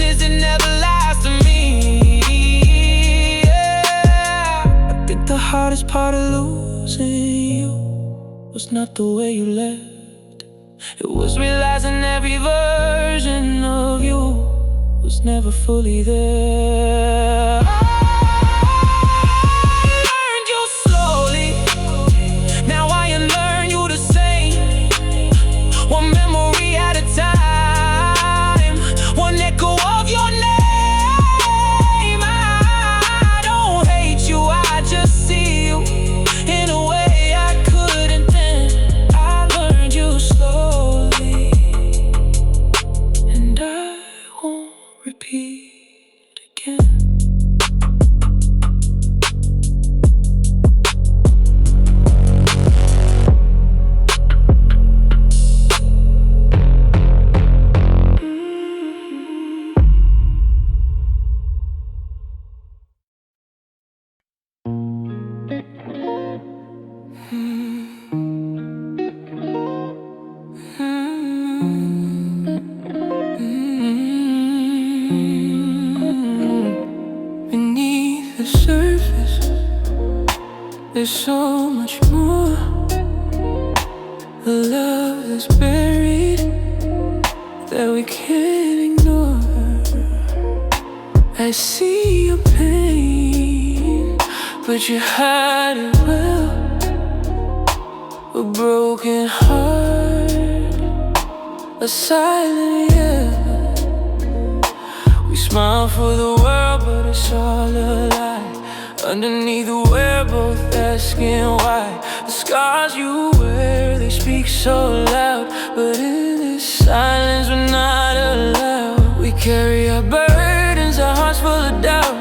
A: is it never lies to me. Yeah. I think the hardest part of losing you was not the way you left, it was realizing every version of you was never fully there. Repeat again. There's so much more, a love that's buried that we can't ignore. I see your pain, but you hide it well. A broken heart, a silent yell. We smile for the world, but it's all a lie. Underneath we're both asking why. The scars you wear, they speak so loud, but in this silence we're not allowed. We carry our burdens, our hearts full of doubt,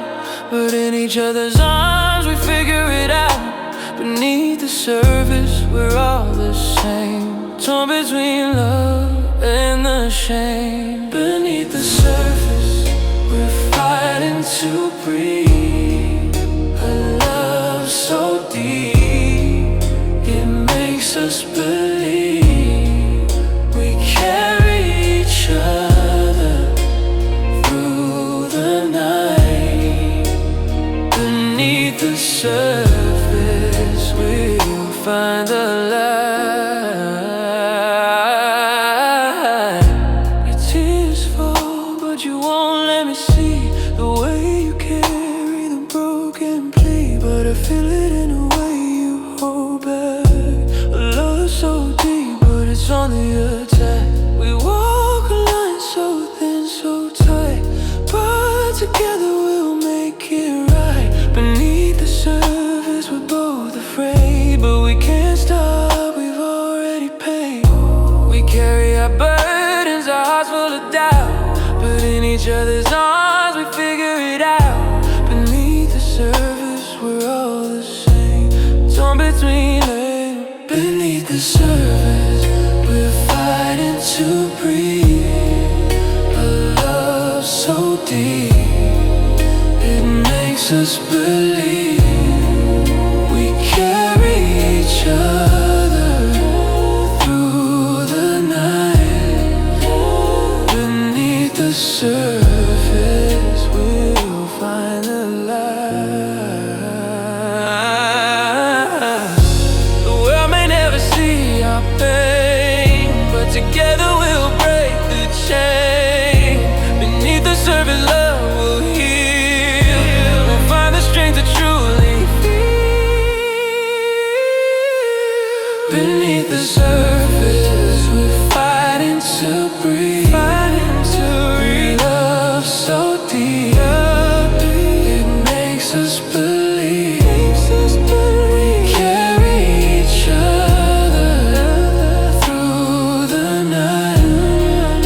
A: but in each other's arms we figure it out. Beneath the surface we're all the same, torn between love and the shame. Beneath the surface we're fighting to breathe, so deep, it makes us believe find the light. Your tears fall, but you won't let me see the way you carry the broken plea. But I feel it in the way you hold back. A love so deep, but it's on the attack. We walk a line so thin, so tight, but together we'll make it right. Beneath the surface we're both afraid, but we can't stop, we've already paid. We carry our burdens, our hearts full of doubt, but in each other's arms we figure it out. Beneath the surface we're all the same, torn between it. Beneath the surface we're fighting to breathe. A love so deep, it makes us believe. We carry each other through the night. Beneath the surface we'll find the light. The world may never see our pain, but together we'll break the chain. Beneath the surface love will heal. We'll find the strength to truly feel. Beneath the surface we're fighting to breathe. Love so deep, it makes us believe. We carry each other through the night.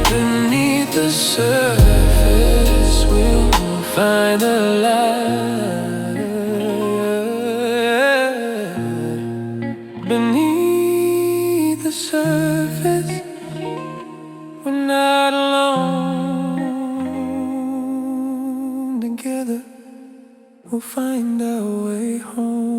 A: Beneath the surface we'll find the light. Beneath the surface we're not alone. Together we'll find our way home.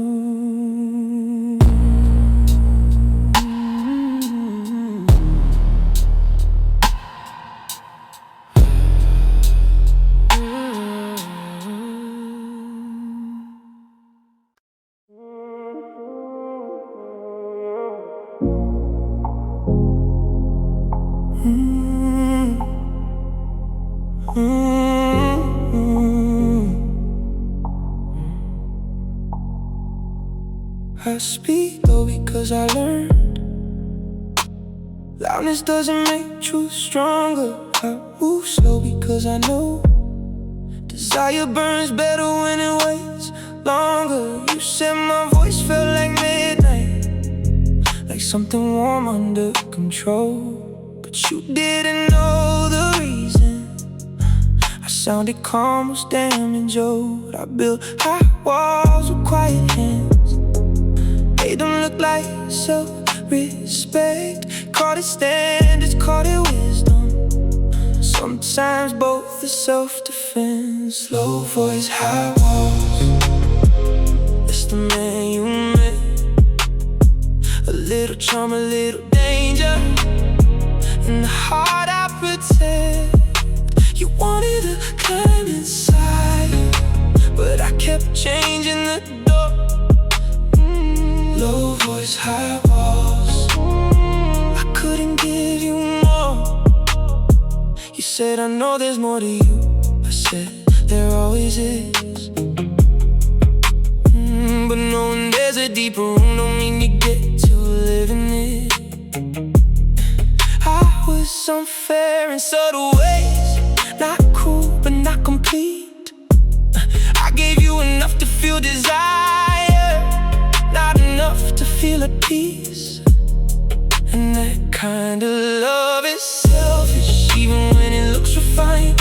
A: I speak low because I learned loudness doesn't make truth stronger. I move slow because I know desire burns better when it waits longer. You said my voice felt like midnight, like something warm under control, but you didn't know the reason. I sounded calm, was damaged old. I built high walls with quiet hands, made them look like self-respect. Called it standards, called it wisdom. Sometimes both are self-defense. Low voice, high walls, it's the man you met. A little charm, a little danger, in the heart I protect. You wanted to climb inside, but I kept changing the door. Low voice, high walls, I couldn't give you more. You said I know there's more to you. I said there always is. But knowing there's a deeper room don't mean you get to live in it. I was unfair in subtle ways, not cruel but not complete. I gave you enough to feel desire, not enough to feel at peace. And that kind of love is selfish, even when it looks refined.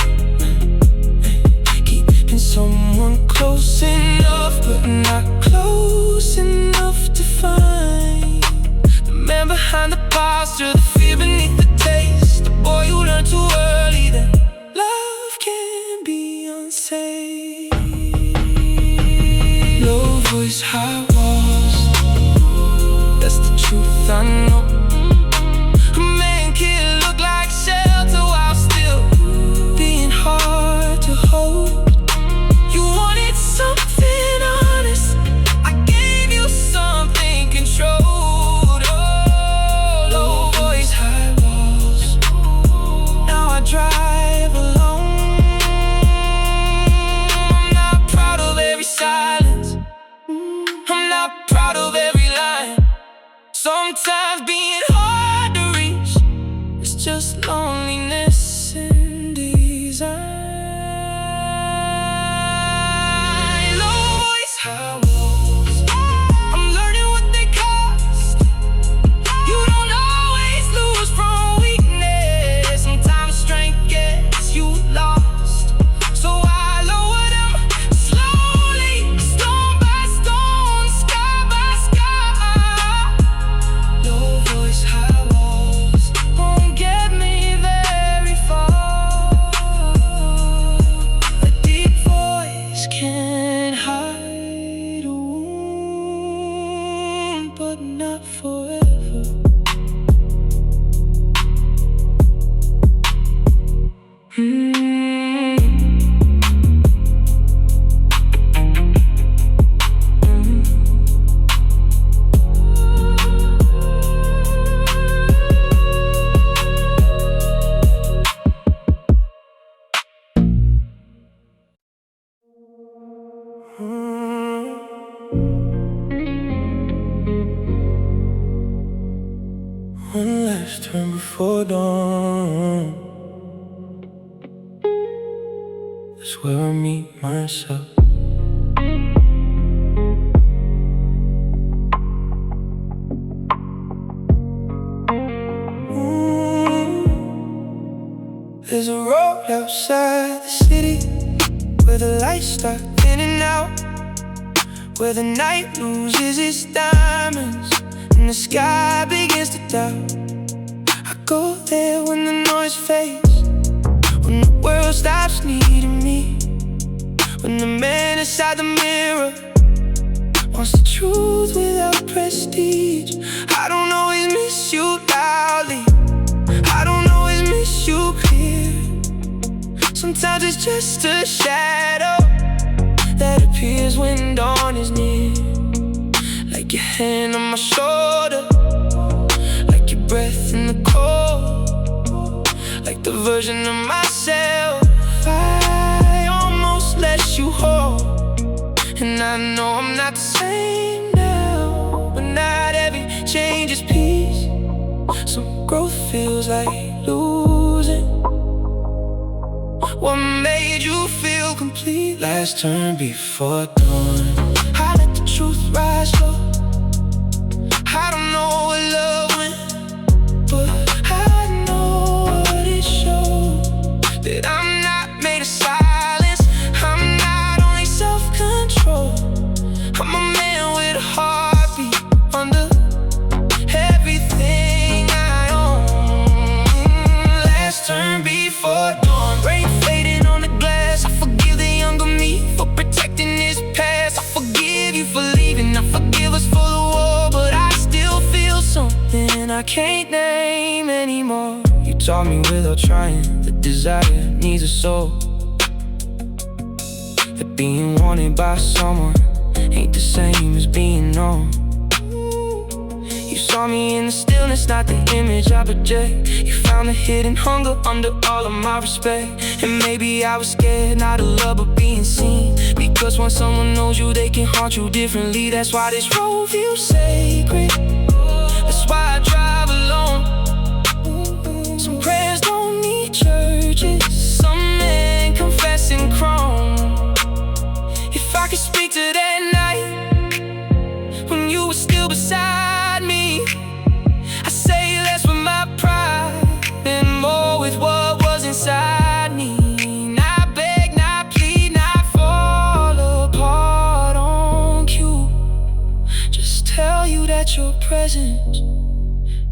A: Keeping someone close enough, but not close enough to find the man behind the posture, the fear beneath the taste. The boy who learned too early that love can be unsafe. Low voice, high walls, that's the truth I know. A man can look like shelter while still being hard to hold. You wanted something honest, I gave you something Sometimes being hard to reach, it's just loneliness in design. Low voice, high walls, I'm learning what they cost. You don't always lose from weakness. Sometimes strength gets you lost. So I lower them slowly, stone by stone, sky by sky. Low voice, high walls won't get me very far. A deep voice can't hide a wound, but not forever. One last turn before dawn, that's where I meet myself. There's a road outside the city where the lights start thinning out, where the night loses its diamonds and the sky begins to doubt. I go there when the noise fades, when the world stops needing me, when the man inside the mirror wants the truth without prestige. I don't always miss you loudly, I don't always miss you clear. Sometimes it's just a shadow that appears when dawn is near. Like your hand on my shoulder, like your breath in the cold, like the version of myself I almost let you hold. And I know I'm not the same now, but not every change is peace. Some growth feels like losing. What made you feel complete? Last turn before dawn, I let the truth rise slow. I don't know what love went, but I know what it showed. That I'm not made of silence, I'm not only self-control. I'm a man with a heartbeat under everything I own. Last turn before dawn, rain fading on the glass. I forgive the younger me for protecting his past. I forgive you for leaving, I forgive us for the war, but I still feel something I can't name anymore. You taught me without trying, the desire needs a soul, that being wanted by someone ain't the same as being known. You saw me in the stillness, not the image I project. You found the hidden hunger under all of my respect. And maybe I was scared not of love but being seen, because when someone knows you, they can haunt you differently. That's why this road feels sacred, that's why I drive alone. Some prayers don't need churches, some men confessing chrome. If I could speak to that night when you were still beside me, I say less with my pride and more with what was inside me. Not beg, not plead, not fall apart on cue. Just tell you that your presence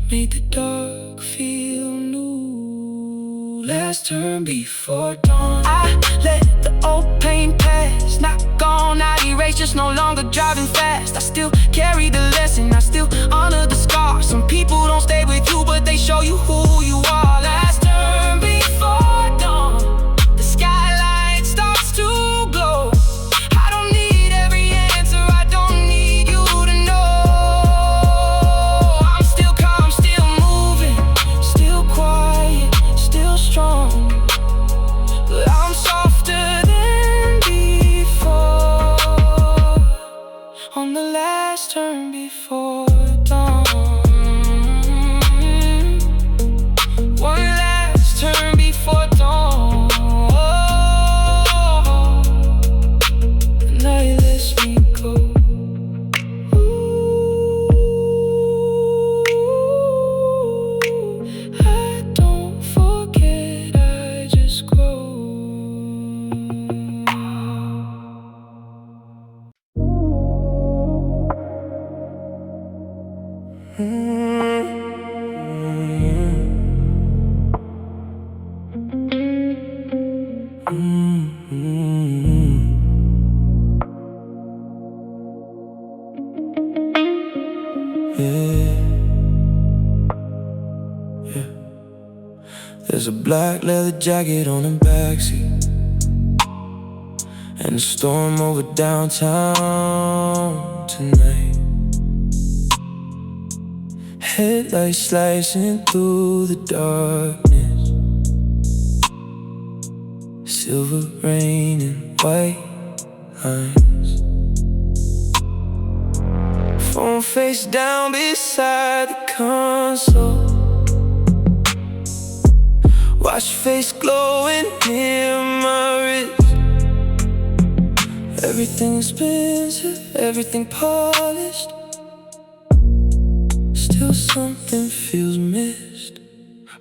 A: made the dark feel new. Last turn before dawn, I let the old pain pass. Not gone, not erased, just no longer driving fast. I still carry the lesson, I still honor the scars. Some people don't stay with you, but they show you who you are. Last turn before dawn, the skyline starts to glow. I don't need every answer, I don't need you to know. I'm still calm, still moving, still quiet, still strong, but I'm softer than before. On the last turn before dawn. Yeah, yeah. There's a black leather jacket on the backseat, and a storm over downtown tonight. Headlights slicing through the darkness, silver rain and white lines. Phone face down beside the console, watch face glowing near my wrist. Everything expensive, everything polished, still something feels missed.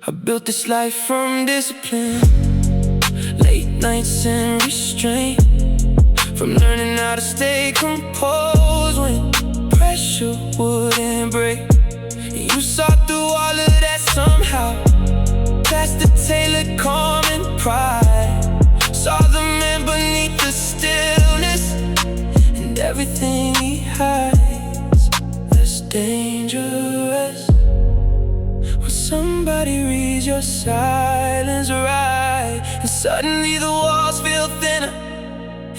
A: I built this life from discipline, late nights and restraint, from learning how to stay composed when pressure wouldn't break. You saw through all of that somehow, past the tailored calm and pride. Saw the man beneath the stillness, and everything he hides. That's dangerous, when somebody reads your silence right, and suddenly the walls feel thinner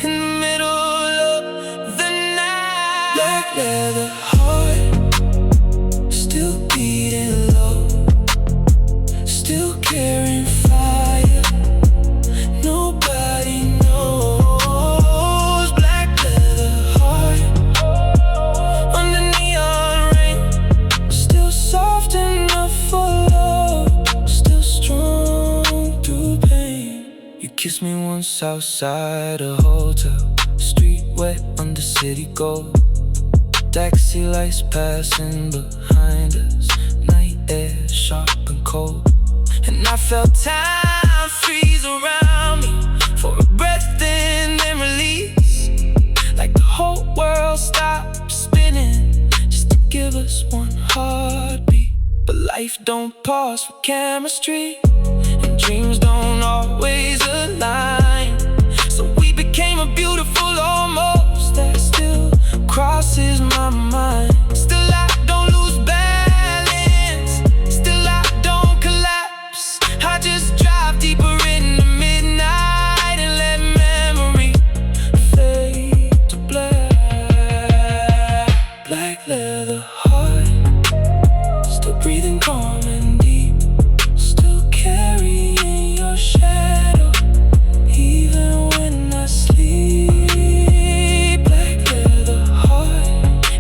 A: in the middle of the night. Black leather heart, still beating low, still carrying fire, nobody knows. Black leather heart, under neon rain, still soft enough for love, still strong through pain. You kissed me once outside a hotel, street wet under city gold, taxi lights passing behind us, night air sharp and cold. And I felt time freeze around me for a breath and then release, like the whole world stopped spinning just to give us one heartbeat. But life don't pause for chemistry, and dreams don't always align. So we became a beautiful almost that still crosses my mind. Still I don't lose balance, still I don't collapse. I just drive deeper into midnight and let memory fade to black. Black leather heart, still breathing calm and deep, still carrying your shadow even when I sleep. Black leather heart,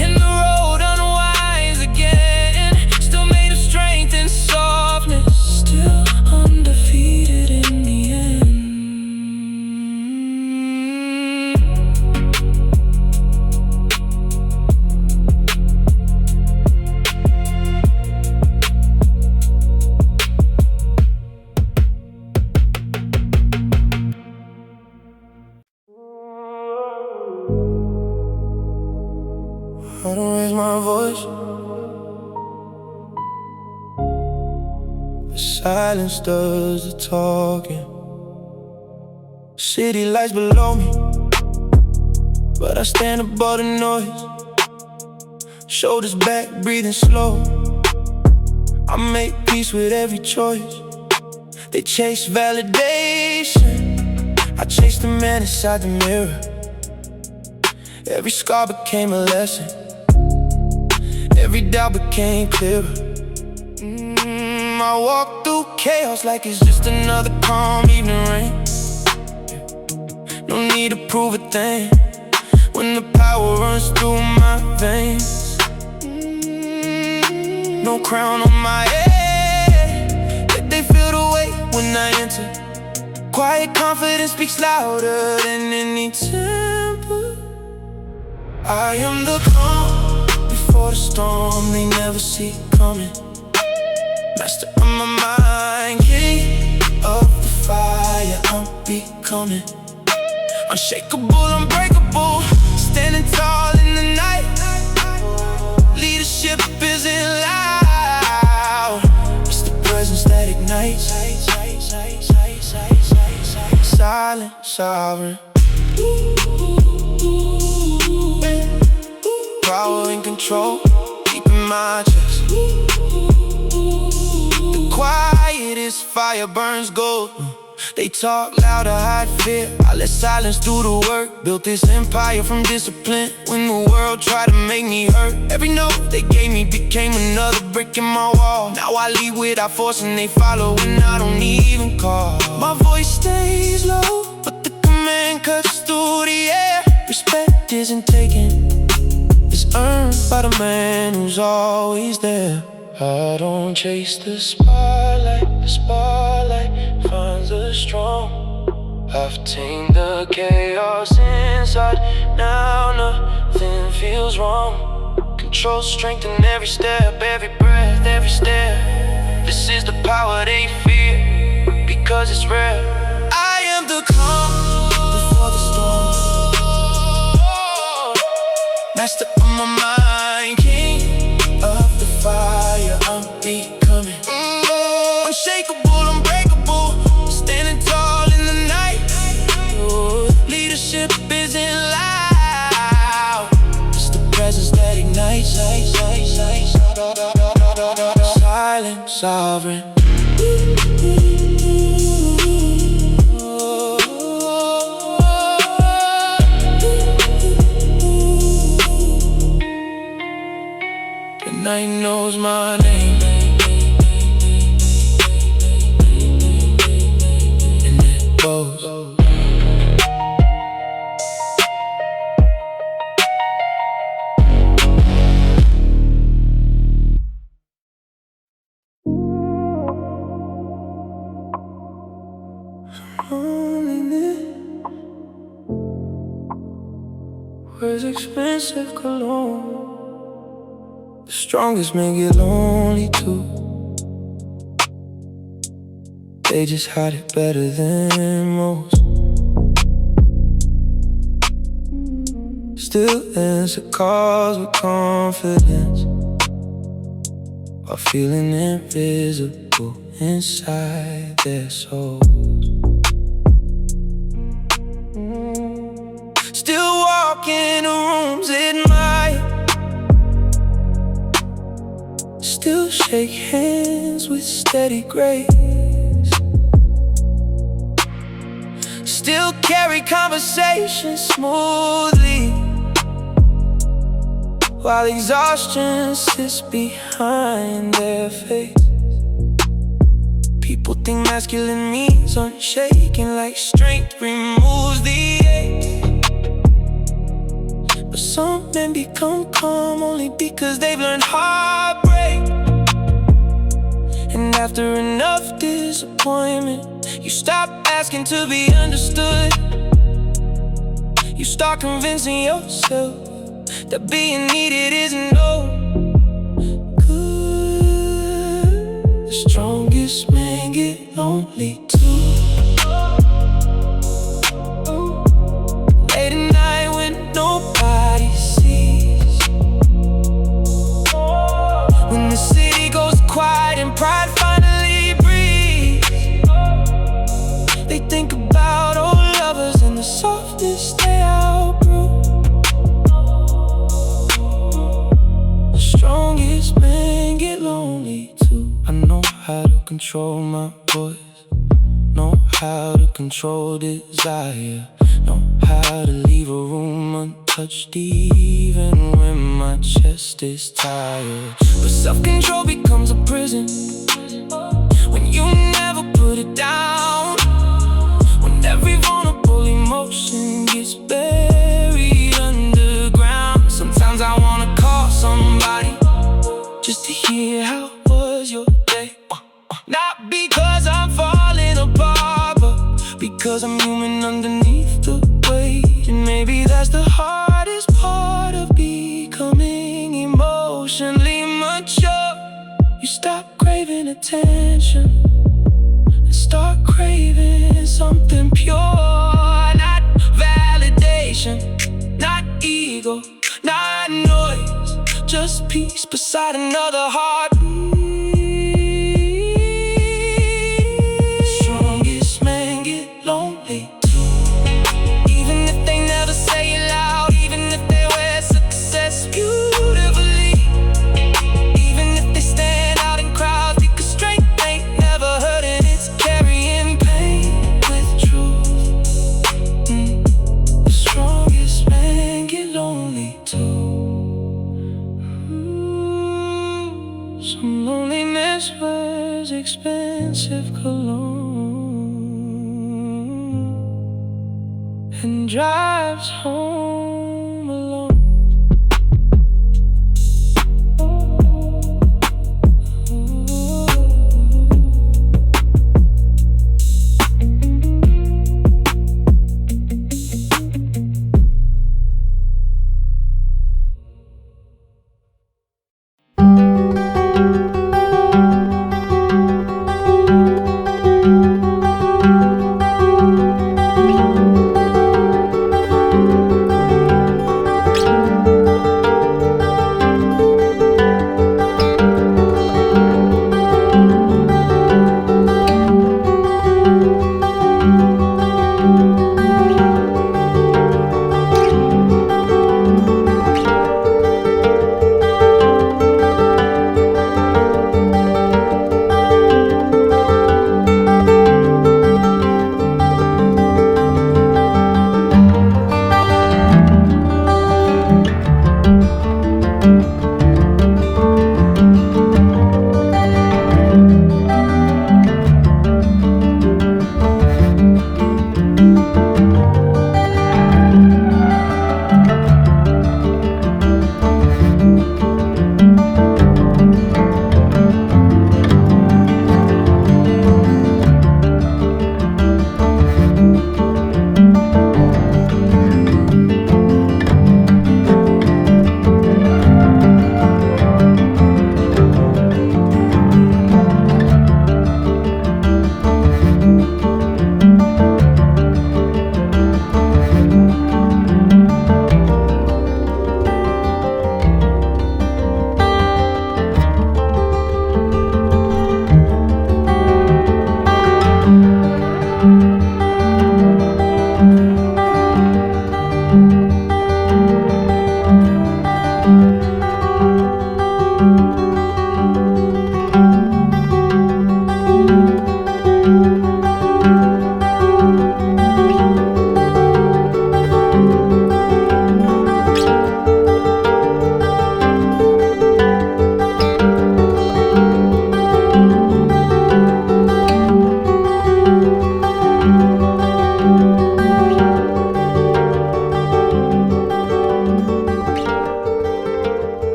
A: and the road unwinds again, still made of strength and softness, still undefeated in the end. I don't raise my voice, the silence does the talking. City lights below me, but I stand above the noise. Shoulders back, breathing slow. I make peace with every choice. They chase validation, I chase the man inside the mirror. Every scar became a lesson, every doubt became clearer. I walk through chaos like it's just another calm evening rain. No need to prove a thing when the power runs through my veins. No crown on my head, yet they feel the weight when I enter. Quiet confidence speaks louder than any temper. I am the calm before the storm they never see coming. Master of my mind, king of the fire I'm becoming. Unshakable, unbreakable, standing tall in the night. Leadership isn't sovereign. Power and control, deep in my chest. The quietest fire burns gold. They talk loud to hide fear, I let silence do the work. Built this empire from discipline when the world tried to make me hurt. Every note they gave me became another brick in my wall. Now I lead without force and they follow when I don't even call. My voice stays low, but the command cuts through the air. Respect isn't taken, it's earned by the man who's always there. I don't chase the spotlight finds the strong. I've tamed the chaos inside, now nothing feels wrong. Control, strength in every step, every breath, every stare. This is the power they fear, because it's rare. I am the calm before the storm, master of my mind, king of the fire I'm becoming. Unshakable, unbreakable, standing tall in the night. Leadership isn't loud, it's the presence that ignites. Silent sovereign. The night knows my name, and it goes. Loneliness, where's expensive cologne? The strongest men get lonely too. They just hide it better than most. Still answer calls with confidence, while feeling invisible inside their souls. Still walk in the rooms at night, still shake hands with steady grace, still carry conversations smoothly, while exhaustion sits behind their face. People think masculine means unshaken, like strength removes the ache. But some men become calm only because they've learned heartbreak. And after enough disappointment, you stop asking to be understood. You start convincing yourself that being needed isn't no good. The strongest men get lonely too. Late at night when nobody sees, when the city goes quiet and pride finally breathes, they think about old lovers and the softness they outgrew. The strongest men get lonely too. I know how to control my voice, know how to control desire, know how to leave a room untouched even when my chest is tired. But self-control becomes a prison when you never put it down, when every vulnerable emotion gets buried underground. Sometimes I wanna call somebody just to hear how was your day. Not because I'm falling apart, but because I'm human underneath the weight. And maybe that's the hardest part of becoming emotionally mature. You stop craving attention and start craving something pure. Not validation, not ego, not noise, just peace beside another heartbeat. Strongest men get lonely too. Some loneliness wears expensive cologne and drives home